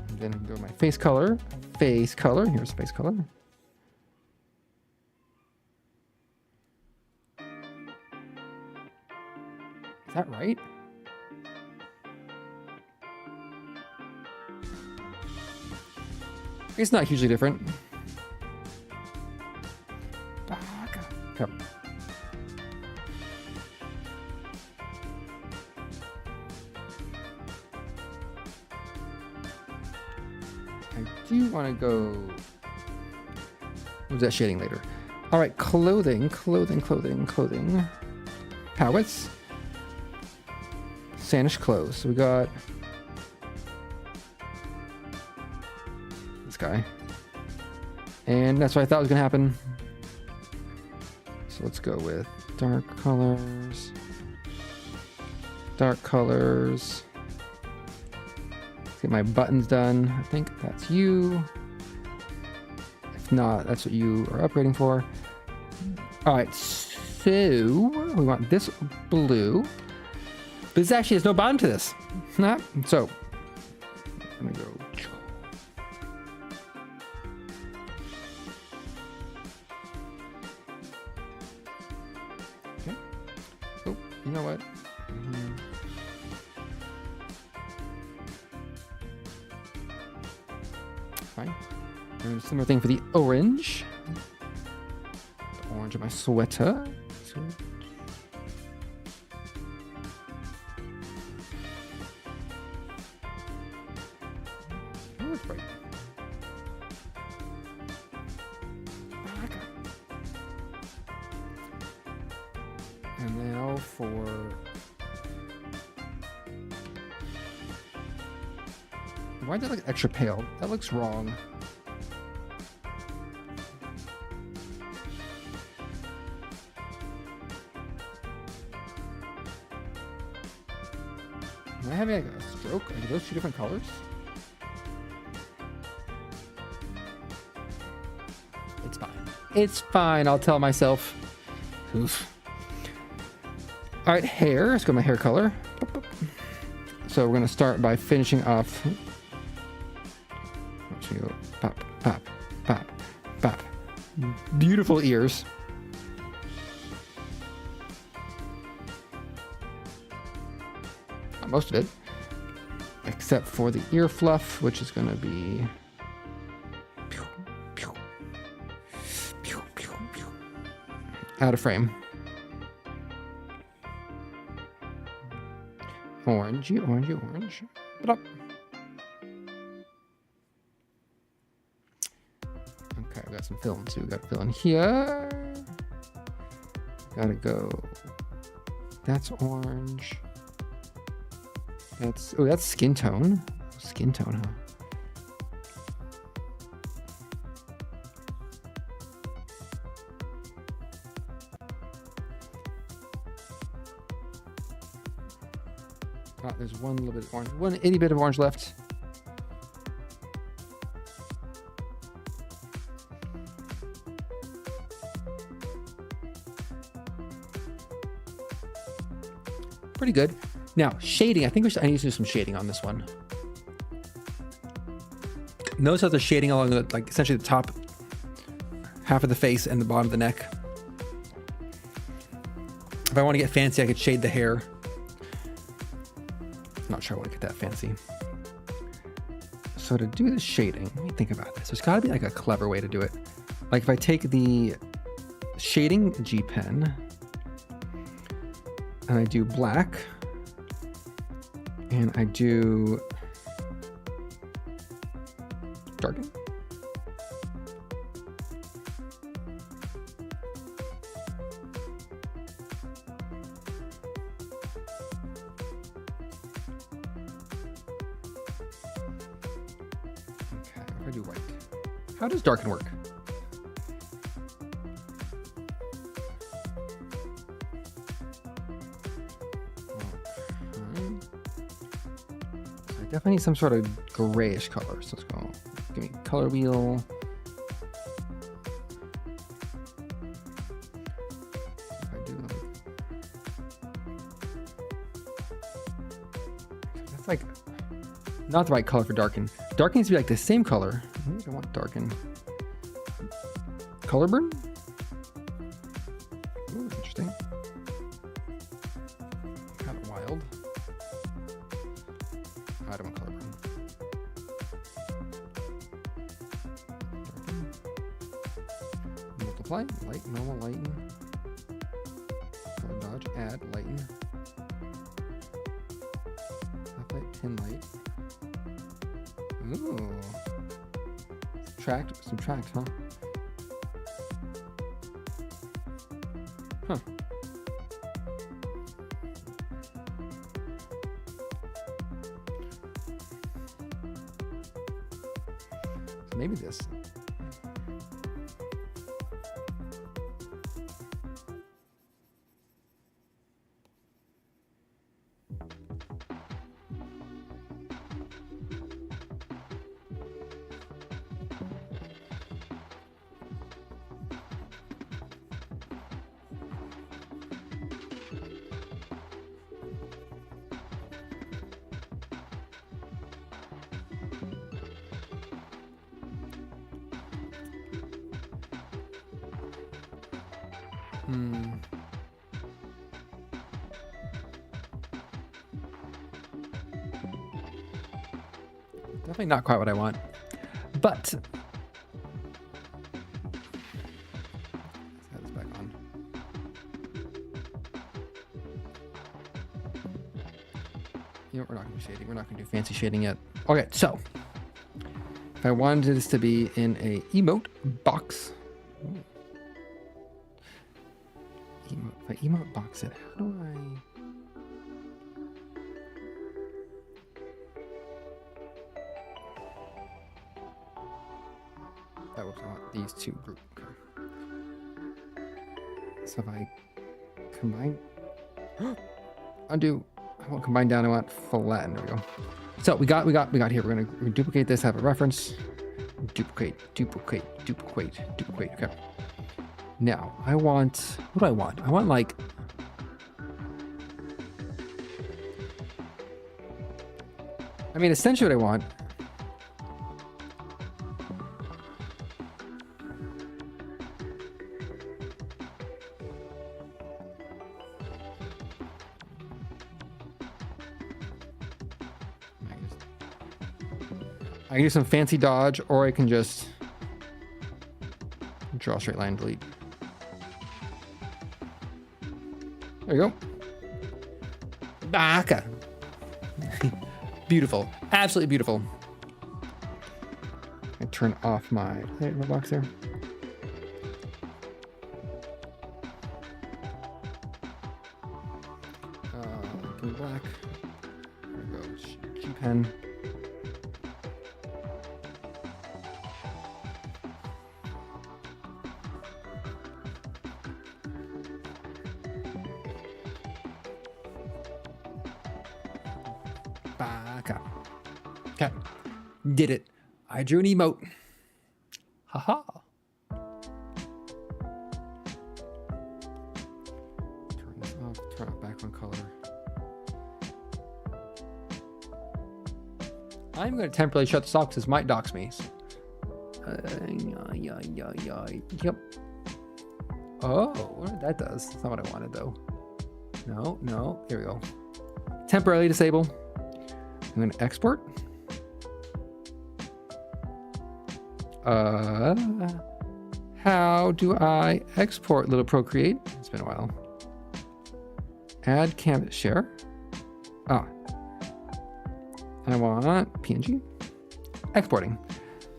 And then go to my face color. Face color. Here's face color. Is that right? It's not hugely different. Yep. I do want to go. What's that shading later? All right, clothing. Palettes. Sanish clothes. So we got this guy. And that's what I thought was going to happen. So let's go with dark colors. Dark colors. Let's get my buttons done. I think that's you. If not, that's what you are upgrading for. All right, so we want this blue. But this actually has no bottom to this. Not so. I'm gonna go. Okay. Oh, you know what? Fine. And a similar thing for the orange. The orange of my sweater. Right. And now for why did that look extra pale? That looks wrong. Am I having like a stroke? Are those two different colors? It's fine. It's fine, I'll tell myself. Oof. All right, hair. Let's go my hair color. So we're gonna start by finishing off. Let's go pop, pop, pop, pop. Beautiful ears. Most of it, except for the ear fluff, which is gonna be out of frame. Orangey, orangey, orange. Ba-da. Okay, we got some film too. We got to fill in here. Gotta go. That's orange. That's skin tone. Skin tone, huh? Oh, there's one little bit of orange, one itty bit of orange left. Pretty good. Now, shading. I think I need to do some shading on this one. Notice how the shading along the, like, essentially the top half of the face and the bottom of the neck. If I want to get fancy, I could shade the hair. Not sure I want to get that fancy. So to do the shading, let me think about this. There's got to be like a clever way to do it. Like if I take the shading G pen and I do black and I do darken. I do white. How does darken work? definitely need some sort of grayish color. So let's go. Give me color wheel. If I do that's like not the right color for darken. Darken needs to be like the same color. I don't want darken. Color burn? Ooh, interesting. Kind of wild. I don't want color burn. Darken. Multiply, light, normal, lighten. Color dodge, add, lighten. Half light, pin light. Ooh. Subtract, huh? Huh. So maybe this. Definitely not quite what I want, but let's have this back on. You know, we're not going to do shading. We're not going to do fancy shading yet. Okay, so if I wanted this to be in a emote box, if I emote box it, how do I? That works. I want these two group. Okay. So if I combine, undo. I want combine down. I want flatten. There we go. So we got here. We're gonna duplicate this. Have a reference. Duplicate. Okay. Now I want. What do I want? I want like. I mean, essentially what I want. I can do some fancy dodge, or I can just draw a straight line, delete. There you go. Baka. Beautiful. Absolutely beautiful. I turn off my box there. Give me black. There we go. G pen. Okay, did it. I drew an emote. Haha. Turn this off, turn it back on color. I'm going to temporarily shut this off because this might dox me. Yep. Oh, what that does. That's not what I wanted though. No, here we go. Temporarily disable. I'm going to export. How do I export Little Procreate? It's been a while. Add canvas share. I want PNG. Exporting.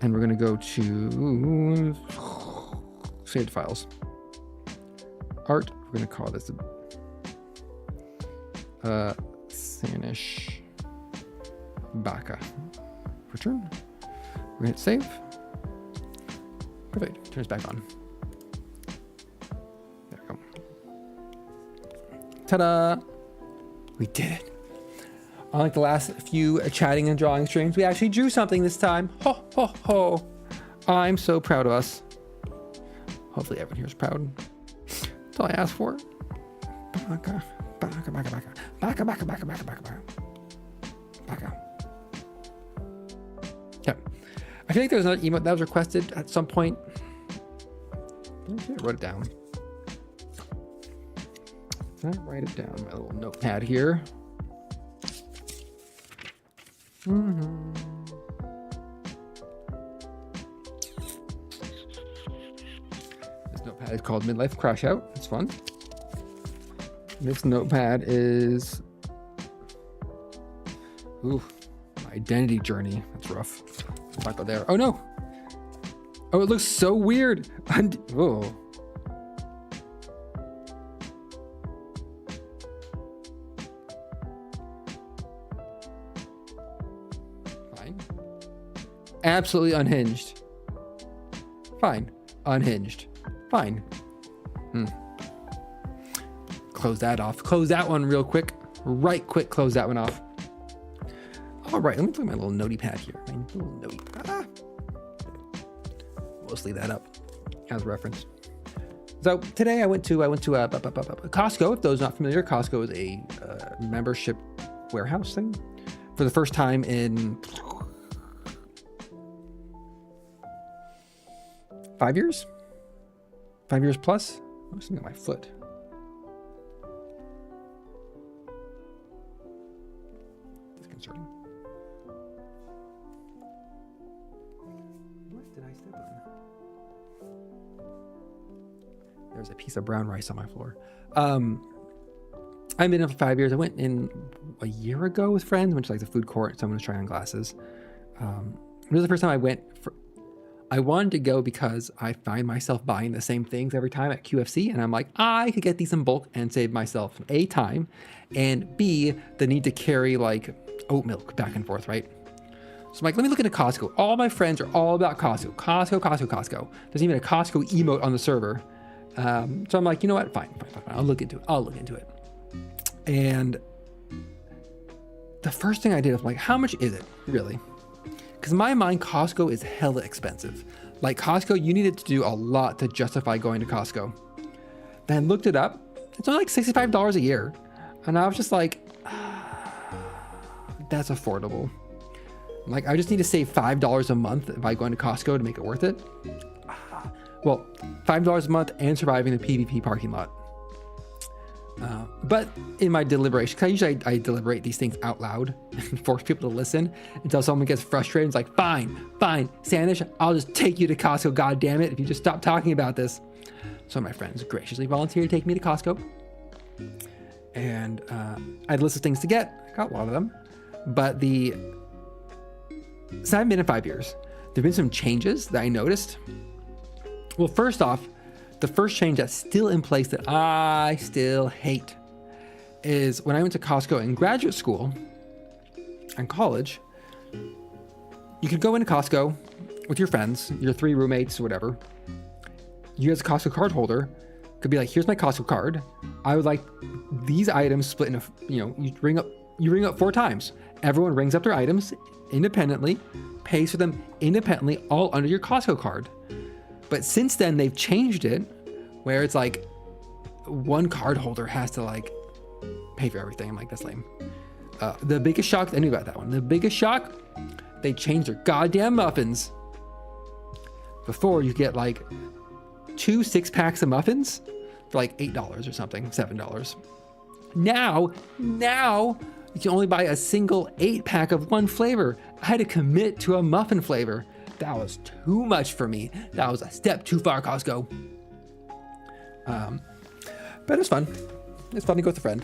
And we're going to go to saved files. Art. We're going to call this Sanish Baka. Return. We're going to hit save. Perfect. Turns back on. There we go. Ta-da! We did it. Unlike the last few chatting and drawing streams, we actually drew something this time. Ho, ho, ho. I'm so proud of us. Hopefully everyone here is proud. That's all I asked for. Baka, baka, baka, baka. Baka, baka, baka, baka, baka, baka. Baka. Yep. I feel like there was another emote that was requested at some point. I wrote it down. I write it down, my little notepad here. This notepad is called Midlife Crash Out. It's fun. This notepad is... Ooh, my identity journey. That's rough. Let's not go there. Oh no! Oh, it looks so weird. Oh. Fine. Absolutely unhinged. Fine. Unhinged. Fine. Close that off. Close that one real quick. Right quick, close that one off. All right, let me look at my little notey pad here. My little notey. We'll just leave that up as reference. So today I went to Costco. If those not familiar, Costco is a membership warehouse thing. For the first time in 5 years? 5 years plus? I'm just looking at my foot. It's concerning. What did I step on? There's a piece of brown rice on my floor. I've been in for 5 years. I went in a year ago with friends, went to like the food court. Someone was trying on glasses. It was the first time I went. I wanted to go because I find myself buying the same things every time at QFC. And I'm like, I could get these in bulk and save myself A, time, and B, the need to carry like oat milk back and forth, right? So I'm like, let me look into Costco. All my friends are all about Costco. Costco. There's even a Costco emote on the server. So I'm like, you know what? Fine. I'll look into it. And the first thing I did was like, how much is it really? Because in my mind, Costco is hella expensive. Like Costco, you needed to do a lot to justify going to Costco. Then looked it up. It's only like $65 a year. And I was just like, that's affordable. Like, I just need to save $5 a month by going to Costco to make it worth it. Well, $5 a month and surviving the PvP parking lot. But in my deliberation, because usually I deliberate these things out loud and force people to listen until someone gets frustrated. It's like, fine, Sanish, I'll just take you to Costco, God damn it, if you just stop talking about this. So my friends graciously volunteered to take me to Costco. And I had a list of things to get. I got a lot of them. But so I've been in 5 years. There have been some changes that I noticed. Well, first off, the first change that's still in place that I still hate is when I went to Costco in graduate school and college, you could go into Costco with your friends, your 3 roommates, whatever. You as a Costco card holder could be like, here's my Costco card. I would like these items split into, you ring up 4 times. Everyone rings up their items independently, pays for them independently, all under your Costco card. But since then, they've changed it where it's like one card holder has to like pay for everything. I'm like, that's lame. The biggest shock, I knew about that one. The biggest shock, they changed their goddamn muffins. Before you get like 2 6-packs of muffins for like $8 or something, $7. Now you can only buy a single 8-pack of one flavor. I had to commit to a muffin flavor. That was too much for me. That was a step too far, Costco. But it's fun. It's fun to go with a friend.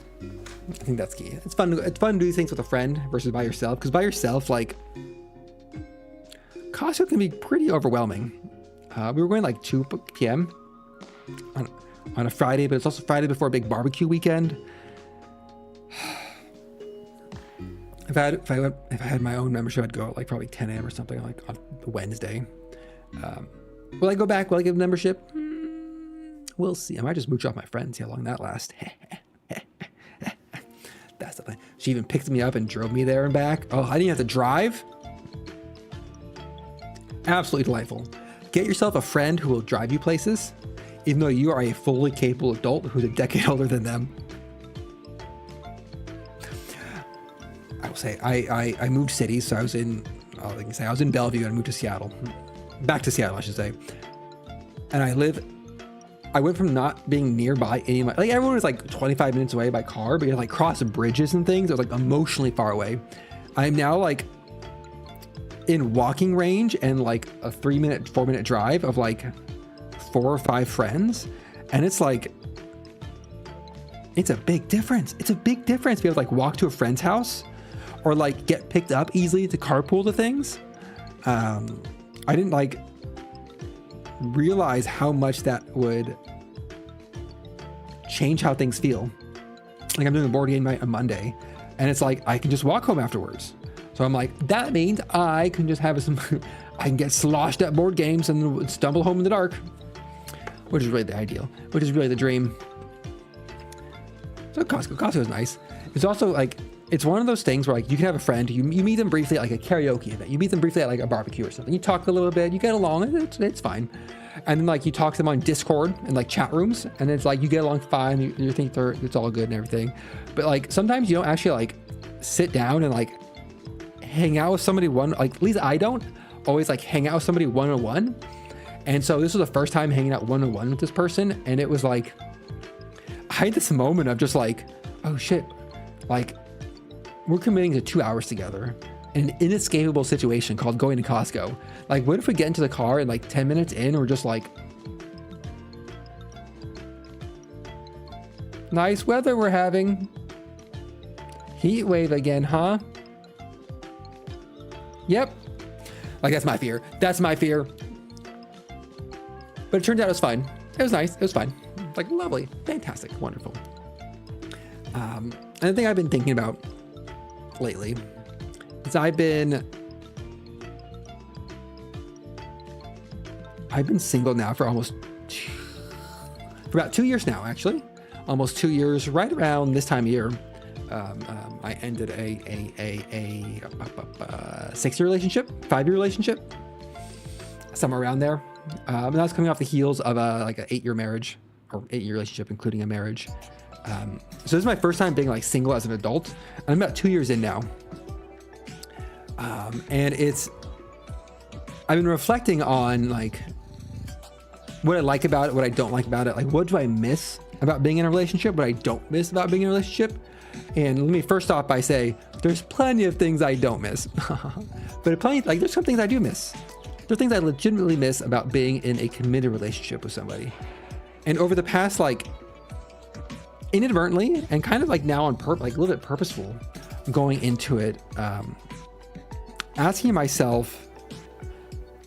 I think that's key. It's fun to do these things with a friend versus by yourself. Because by yourself, like, Costco can be pretty overwhelming. We were going like 2 p.m. on a Friday, but it's also Friday before a big barbecue weekend. If I had my own membership, I'd go at like probably 10 a.m. or something, like on Wednesday. Will I go back? Will I give a membership? We'll see. I might just mooch off my friends, see how long that lasts. That's the plan. She even picked me up and drove me there and back. Oh, I didn't have to drive. Absolutely delightful. Get yourself a friend who will drive you places, even though you are a fully capable adult who's a decade older than them. I will say, I moved cities, so I was in, I was in Bellevue and I moved to Seattle. Back to Seattle, I should say. And I went from not being nearby any of my, like everyone was like 25 minutes away by car, but you had like cross bridges and things. It was like emotionally far away. I'm now like in walking range and like a 4-minute drive of like 4 or 5 friends. And it's like, it's a big difference. It's a big difference to be able to like walk to a friend's house or like get picked up easily to carpool to things. I didn't like realize how much that would change how things feel. Like I'm doing a board game night on Monday and it's like, I can just walk home afterwards. So I'm like, that means I can just have some, I can get sloshed at board games and stumble home in the dark, which is really the ideal, which is really the dream. So Costco is nice. It's also like, it's one of those things where like you can have a friend, you meet them briefly at like a karaoke event, you meet them briefly at like a barbecue or something, you talk a little bit, you get along, it's fine. And then like you talk to them on Discord and like chat rooms, and it's like you get along fine, you think it's all good and everything. But like sometimes you don't actually like sit down and like hang out with somebody like at least I don't always like hang out with somebody one-on-one. And so this was the first time hanging out one-on-one with this person, and it was like I had this moment of just like, oh shit, like we're committing to 2 hours together in an inescapable situation called going to Costco. Like, what if we get into the car and like 10 minutes in, we're just like, nice weather we're having. Heat wave again, huh? Yep. Like, that's my fear. That's my fear. But it turned out it was fine. It was nice. It was fine. Like, lovely. Fantastic. Wonderful. And the thing I've been thinking about lately is I've been single now for about 2 years now, actually. Almost 2 years, right around this time of year. I ended a 6-year relationship, 5-year relationship, somewhere around there. And I was coming off the heels of like an 8-year marriage, or 8-year relationship, including a marriage. So this is my first time being like single as an adult. I'm about 2 years in now. And I've been reflecting on like what I like about it, what I don't like about it. Like, what do I miss about being in a relationship? What I don't miss about being in a relationship? And let me first off by say, there's plenty of things I don't miss, but there's some things I do miss. There's things I legitimately miss about being in a committed relationship with somebody. And over the past, like, inadvertently and kind of like now on purpose, like a little bit purposeful, going into it, asking myself,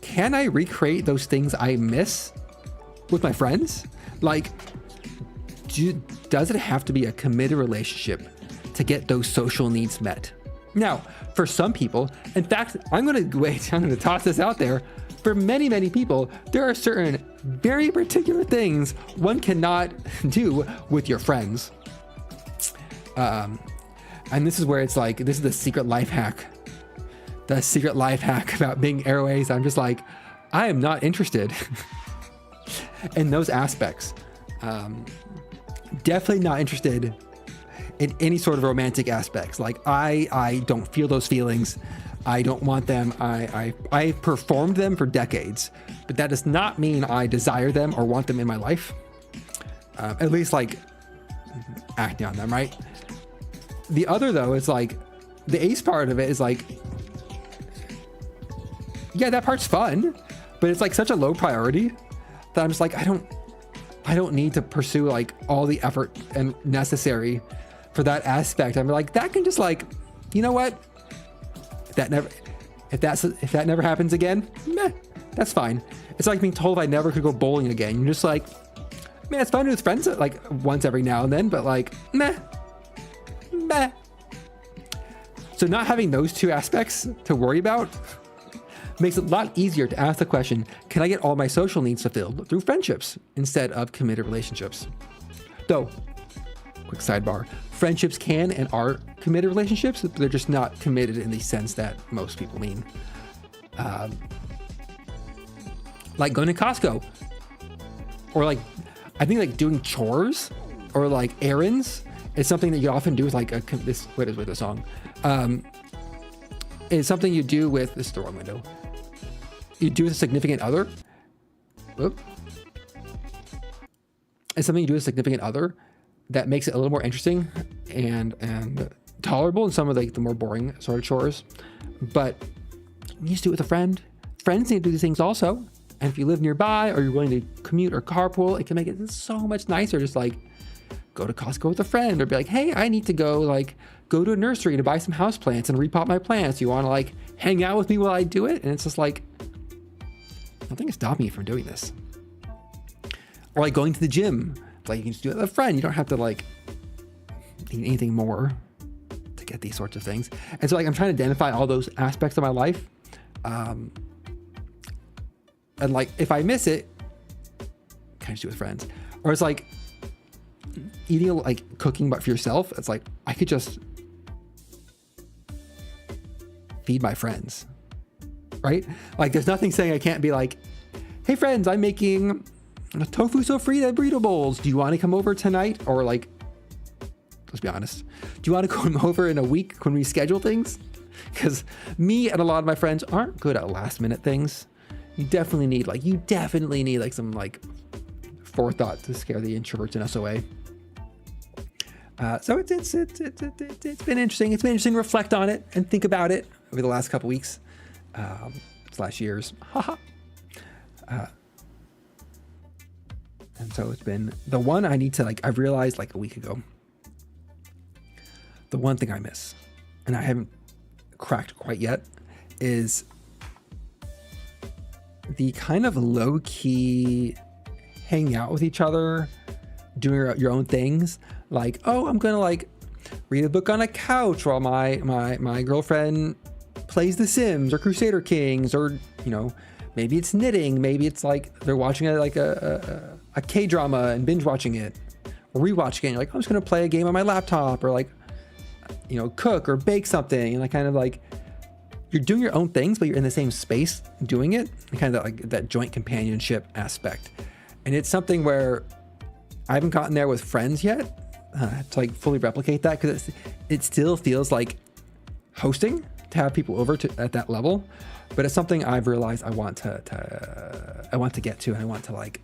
can I recreate those things I miss with my friends? Like, does it have to be a committed relationship to get those social needs met? Now, for some people, in fact, I'm going to toss this out there. For many, many people, there are certain very particular things one cannot do with your friends. And this is where it's like, this is the secret life hack. The secret life hack about being Airways. I'm just like, I am not interested in those aspects. Definitely not interested in any sort of romantic aspects. Like I don't feel those feelings. I don't want them. I performed them for decades, but that does not mean I desire them or want them in my life. At least like acting on them, right? The other though, is like the ace part of it is like, yeah, that part's fun, but it's like such a low priority that I'm just like, I don't need to pursue like all the effort and necessary for that aspect. I'm like, that can just like, you know what? If that never happens again, meh, that's fine. It's like being told I never could go bowling again. You're just like, man, it's fun with friends like once every now and then, but like, meh. So not having those two aspects to worry about makes it a lot easier to ask the question, can I get all my social needs fulfilled through friendships instead of committed relationships? Though, quick sidebar. Friendships can and are committed relationships, but they're just not committed in the sense that most people mean. Like going to Costco, or like, I think like doing chores or like errands is something that you often do with like what is with the song? It's something you do with, this is the wrong window. You do with a significant other. Whoop. It's something you do with a significant other that makes it a little more interesting and tolerable in some of like the more boring sort of chores. But you just do it with a friend. Friends need to do these things also. And if you live nearby or you're willing to commute or carpool, it can make it so much nicer. Just like go to Costco with a friend, or be like, hey, I need to go to a nursery to buy some houseplants and repot my plants. You want to like hang out with me while I do it? And it's just like, nothing can stop me from doing this. Or like going to the gym. Like you can just do it with a friend. You don't have to like need anything more to get these sorts of things. And so like I'm trying to identify all those aspects of my life. And like, if I miss it, kind of do it with friends. Or it's like eating, like cooking, but for yourself. It's like, I could just feed my friends, right? Like there's nothing saying I can't be like, hey friends, I'm making tofu sofrita burrito bowls. Do you want to come over tonight? Or like, let's be honest, do you want to come over in a week when we schedule things? Because me and a lot of my friends aren't good at last minute things. You definitely need like some like forethought to scare the introverts in us away. So it's been interesting. It's been interesting to reflect on it and think about it over the last couple weeks, / years. And so it's been the one I need to like, I've realized like a week ago, the one thing I miss, and I haven't cracked quite yet, is the kind of low-key hanging out with each other, doing your own things. Like, oh, I'm gonna like read a book on a couch while my girlfriend plays The Sims or Crusader Kings, or you know, maybe it's knitting, maybe it's like they're watching a K-drama and binge watching it, or rewatching it. And you're like, I'm just gonna play a game on my laptop, or like, you know, cook or bake something, and like kind of like you're doing your own things, but you're in the same space doing it, and kind of that joint companionship aspect. And it's something where I haven't gotten there with friends yet to like fully replicate that, because it still feels like hosting to have people over at that level. But it's something I've realized I want to get to, and I want to like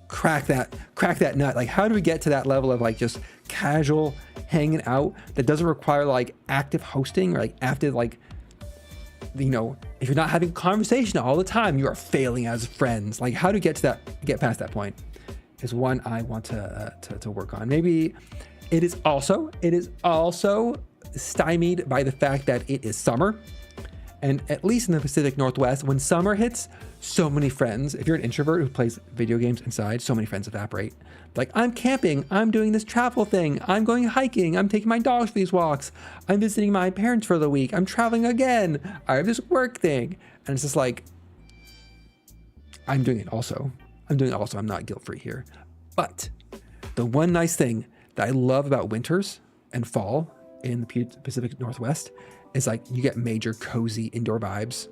crack that nut. Like, how do we get to that level of like just casual hanging out that doesn't require like active hosting or like active, like, you know, if you're not having a conversation all the time, you are failing as friends. Like, how to get past that point is one I want to work on. Maybe it is also stymied by the fact that it is summer. And at least in the Pacific Northwest, when summer hits, so many friends, if you're an introvert who plays video games inside, so many friends evaporate. Like, I'm camping, I'm doing this travel thing, I'm going hiking, I'm taking my dogs for these walks, I'm visiting my parents for the week, I'm traveling again, I have this work thing. And it's just like, I'm doing it also. I'm not guilt-free here. But the one nice thing that I love about winters and fall in the Pacific Northwest is like you get major cozy indoor vibes.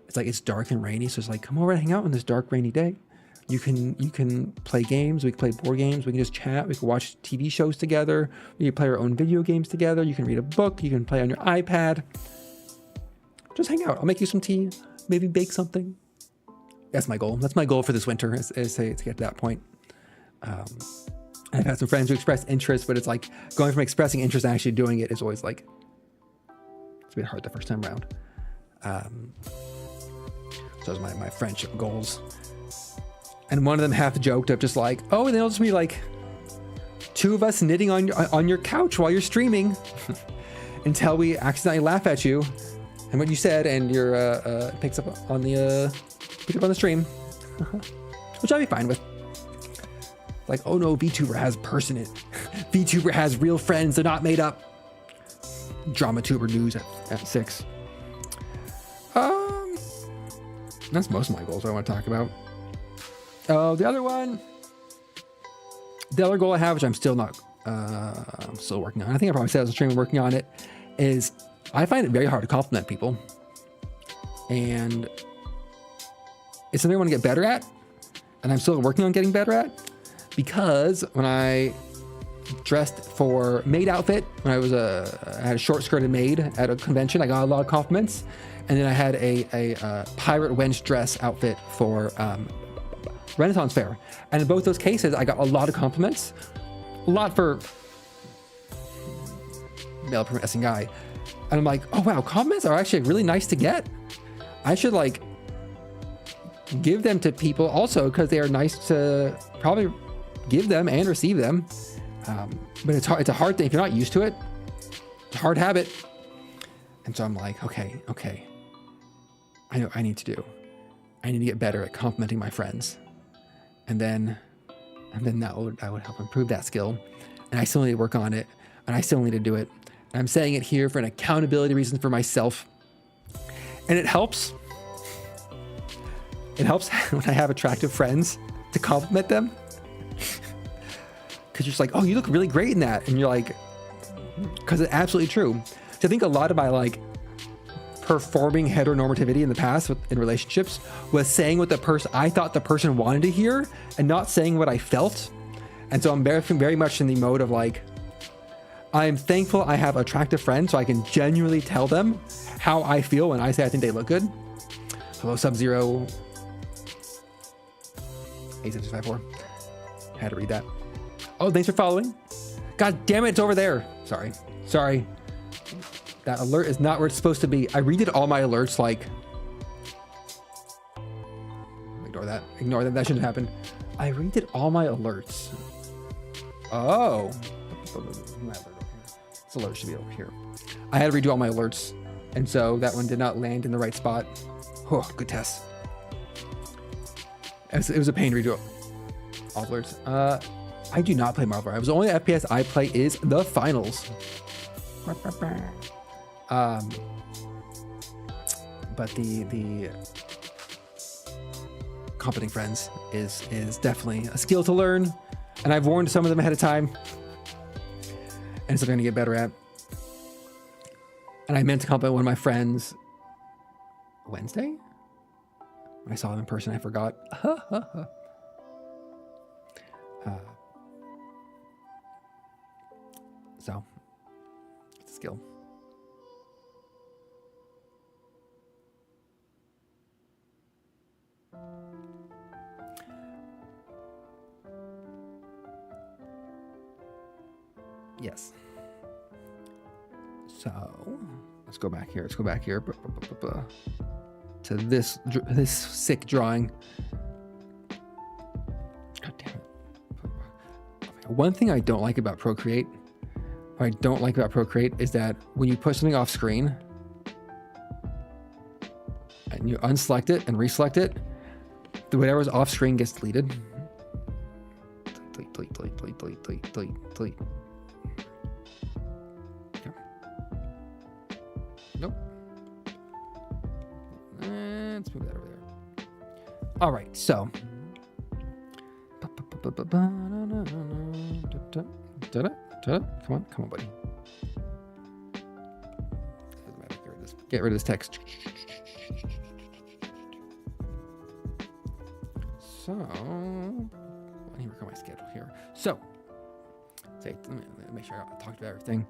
It's like it's dark and rainy, so it's like, come over and hang out on this dark rainy day. You can play games. We can play board games. We can just chat. We can watch TV shows together. We can play our own video games together. You can read a book. You can play on your iPad. Just hang out. I'll make you some tea. Maybe bake something. That's my goal. That's my goal for this winter, is to get to that point. I've had some friends who express interest, but it's like going from expressing interest and actually doing it is always like, it's a bit hard the first time around. So those are my friendship goals. And one of them half joked of just like, oh, and then it'll just be like two of us knitting on your couch while you're streaming until we accidentally laugh at you and what you said, and your picks up on the stream, which I'll be fine with. Like, oh no, VTuber has person in it. VTuber has real friends. They're not made up. DramaTuber news at 6. That's most of my goals I want to talk about. Oh, the other goal I have, which I'm still not I'm still working on. I think I probably said I was streaming working on it. Is I find it very hard to compliment people, and it's something I want to get better at, and I'm still working on getting better at. Because when I dressed for maid outfit, when I had a short skirted maid at a convention, I got a lot of compliments. And then I had a pirate wench dress outfit for Renaissance Fair. And in both those cases, I got a lot of compliments. A lot for male professing guy. And I'm like, oh wow, compliments are actually really nice to get. I should like give them to people also because they are nice to probably give them and receive them. But it's hard, it's a hard thing if you're not used to it. It's a hard habit. And so I'm like, okay. I know I need to get better at complimenting my friends. And then that would help improve that skill. And I still need to work on it, and I still need to do it. And I'm saying it here for an accountability reason for myself. And it helps. It helps when I have attractive friends to compliment them. Because you're just like, oh, you look really great in that. And you're like, because it's absolutely true. So I think a lot of my like performing heteronormativity in the past in relationships was saying what I thought the person wanted to hear and not saying what I felt. And so I'm very much in the mode of like, I'm thankful I have attractive friends so I can genuinely tell them how I feel when I say I think they look good. Hello, Sub-Zero 8654. Had to read that. Oh, thanks for following. God damn it, it's over there. Sorry. That alert is not where it's supposed to be. I redid all my alerts like... Ignore that. That shouldn't happen. I redid all my alerts. Oh. This alert should be over here. I had to redo all my alerts. And so that one did not land in the right spot. Oh, good test. It was a pain to redo all alerts. I do not play Marvel Rivals. The only FPS I play is the finals. But the competing friends is definitely a skill to learn, and I've warned some of them ahead of time, and it's something I'm gonna get better at. And I meant to compliment one of my friends Wednesday. When I saw him in person, I forgot. So, it's a skill. Yes. So, let's go back here. To this sick drawing. God damn it. One thing I don't like about Procreate, is that when you put something off screen and you unselect it and reselect it, whatever's off screen gets deleted. Delete. Okay. Nope. Let's move that over there. All right, so. Come on, buddy. Get rid of this text. So, let me work on my schedule here. So, let me make sure I talked about everything.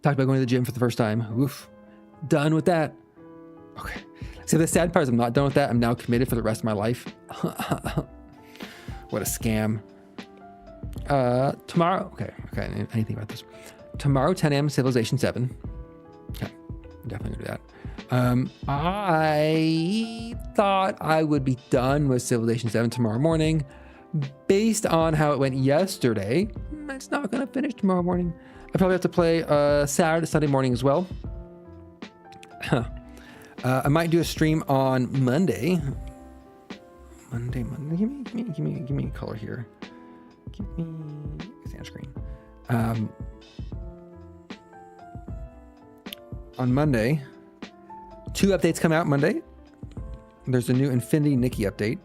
Talked about going to the gym for the first time. Oof. Done with that. Okay. So the sad part is I'm not done with that. I'm now committed for the rest of my life. What a scam. Tomorrow. Okay. Anything about this? Tomorrow, 10 a.m. Civilization 7. Okay. I'm definitely gonna do that. I thought I would be done with Civilization 7 tomorrow morning. Based on how it went yesterday, it's not gonna finish tomorrow morning. I probably have to play Saturday, Sunday morning as well. I might do a stream on Monday. Monday. Give me a color here. Give me sand screen. On Monday, 2 updates come out Monday. There's a new Infinity Nikki update,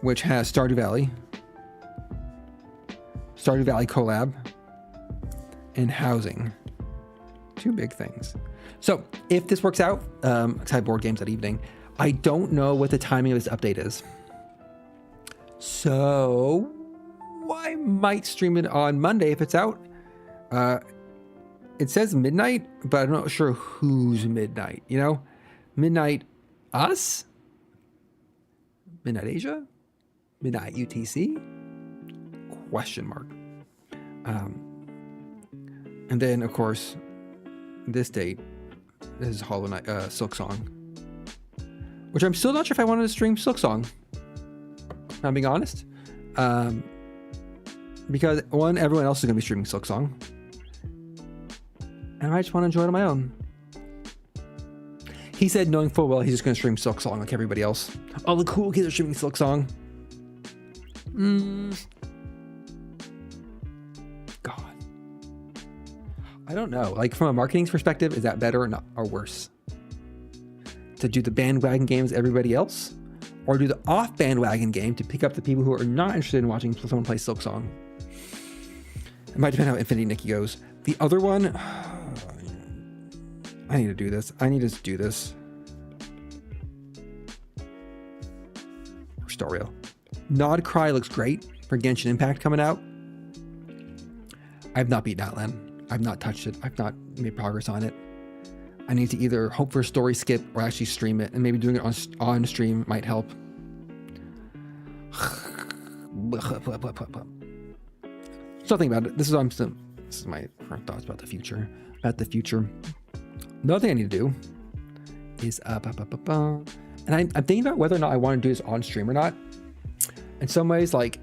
which has Stardew Valley, Stardew Valley collab, and housing. 2 big things. So if this works out, because I have board games that evening, I don't know what the timing of this update is. So I might stream it on Monday if it's out. It says midnight, but I'm not sure who's midnight, you know? Midnight us? Midnight Asia? Midnight UTC? Question mark. And then, of course, this date, this is Hollow Knight, Silk Song, which I'm still not sure if I wanted to stream Silk Song, if I'm being honest. Because one, everyone else is going to be streaming Silk Song, and I just want to enjoy it on my own. He said, knowing full well he's just going to stream Silk Song like everybody else. All the cool kids are streaming Silk Song. God. I don't know. Like, from a marketing perspective, is that better or not, or worse? To do the bandwagon games everybody else? Or do the off bandwagon game to pick up the people who are not interested in watching someone play Silk Song? It might depend how Infinity Nikki goes. The other one, I need to do this. I need to do this. Storio. Nod Cry looks great for Genshin Impact coming out. I've not beaten Outland. I've not touched it. I've not made progress on it. I need to either hope for a story skip or actually stream it, and maybe doing it on stream might help. Something about it. This is my current thoughts about the future. Another thing I need to do is and I'm thinking about whether or not I want to do this on stream or not. In some ways, like,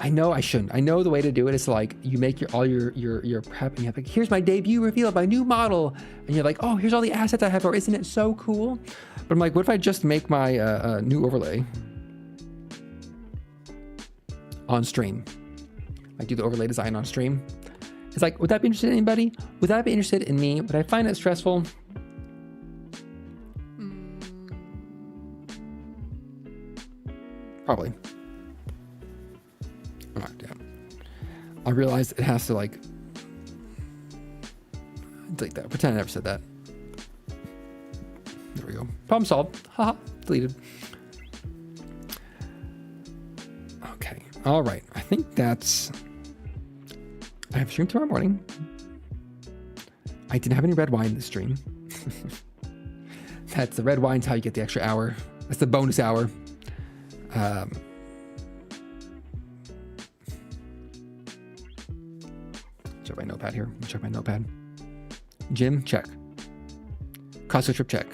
I know I shouldn't. I know the way to do it is like you make all your prep, and you have like, here's my debut reveal of my new model, and you're like, oh, here's all the assets I have, or isn't it so cool? But I'm like, what if I just make my new overlay on stream? Like, do the overlay design on stream. It's like, would that be interested in anybody? Would that be interested in me? Would I find it stressful? Probably. Oh, damn. I realized it has to, like, delete that. Pretend I never said that. There we go. Problem solved. Haha. Deleted. Okay. All right. I think that's... I have a stream tomorrow morning. I didn't have any red wine this stream. That's the red wine's how you get the extra hour. That's the bonus hour. Check my notepad here. Check my notepad. Gym, check. Costco trip, check.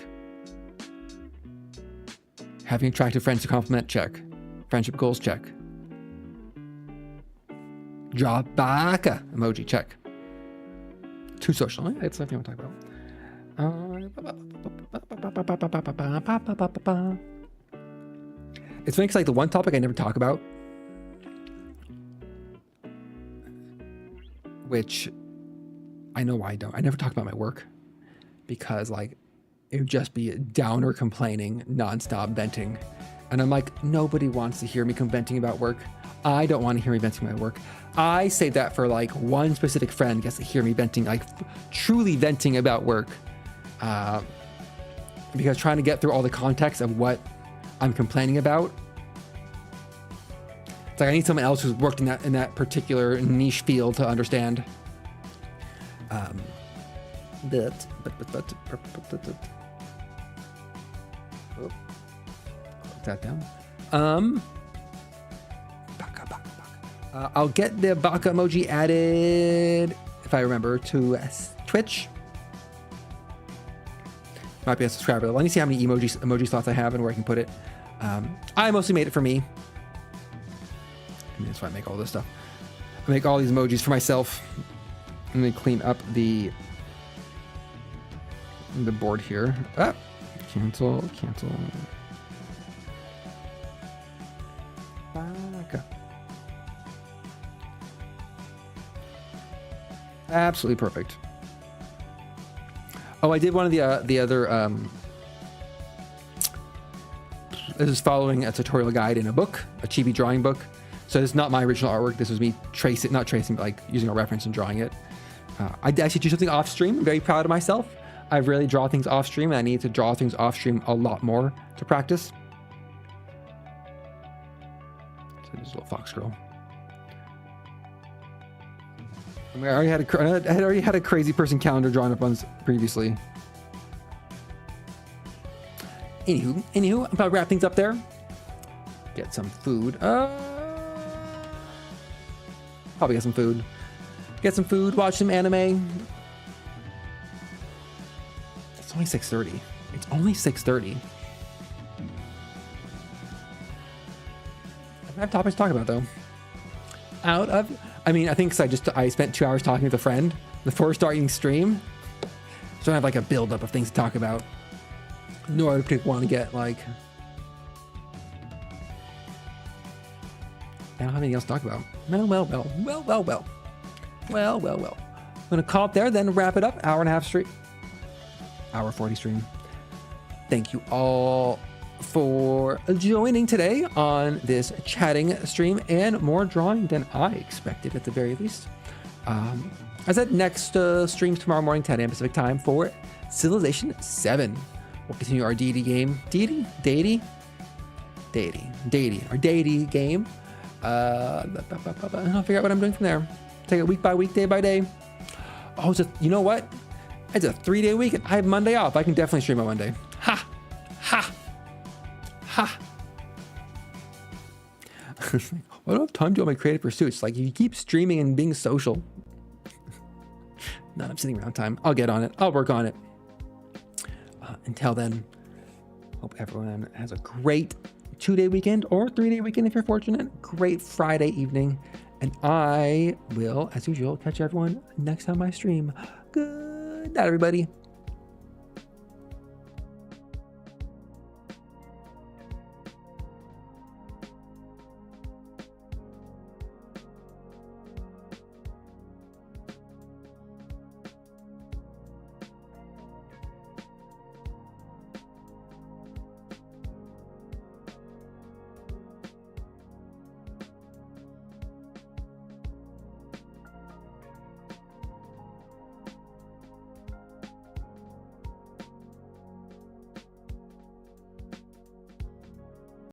Having attractive friends to compliment, check. Friendship goals, check. Draw baka emoji, check. Too social. That's something I want to talk about. It's funny because, like, the one topic I never talk about, which I know why I don't. I never talk about my work because, like, it would just be downer complaining, nonstop venting. And I'm like, nobody wants to hear me venting about work. I don't want to hear me venting my work. I say that for, like, one specific friend gets to hear me venting, like, truly venting about work. Because trying to get through all the context of what I'm complaining about, it's like I need someone else who's worked in that particular niche field to understand. Put that down. I'll get the baka emoji added, if I remember, to Twitch. Might be a subscriber. Let me see how many emoji slots I have and where I can put it. I mostly made it for me. And that's why I make all this stuff. I make all these emojis for myself. Let me clean up the board here. Ah, cancel. Baka. Absolutely perfect. Oh, I did one of the other. This is following a tutorial guide in a book, a chibi drawing book. So this is not my original artwork. This was me not tracing, but like using a reference and drawing it. I actually do something off stream. I'm very proud of myself. I really draw things off stream, and I need to draw things off stream a lot more to practice. So this little fox girl. I mean, I already had a crazy person calendar drawn up on previously. Anywho, I'm about to wrap things up there. Get some food. Probably get some food. Get some food. Watch some anime. It's only 6:30. It's only 6:30. I have topics to talk about though. I think because I spent 2 hours talking with a friend before starting stream, so I have like a buildup of things to talk about. Nor do people want to get like. I don't have anything else to talk about. Well. I'm gonna call it there, then wrap it up. Hour and a half stream. Hour 40 stream. Thank you all for joining today on this chatting stream, and more drawing than I expected at the very least. I said next streams tomorrow morning, 10 a.m. Pacific time for Civilization 7. We'll continue our deity game. Deity? Our deity game. I'll figure out what I'm doing from there. Take it week by week, day by day. Oh, you know what? It's a 3-day weekend. I have Monday off. I can definitely stream on Monday. Ha! I don't have time to do all my creative pursuits. Like, you keep streaming and being social. No, I'm sitting around time. I'll get on it. I'll work on it. Until then, hope everyone has a great 2-day weekend or 3-day weekend if you're fortunate. Great Friday evening. And I will, as usual, catch everyone next time I stream. Good night, everybody.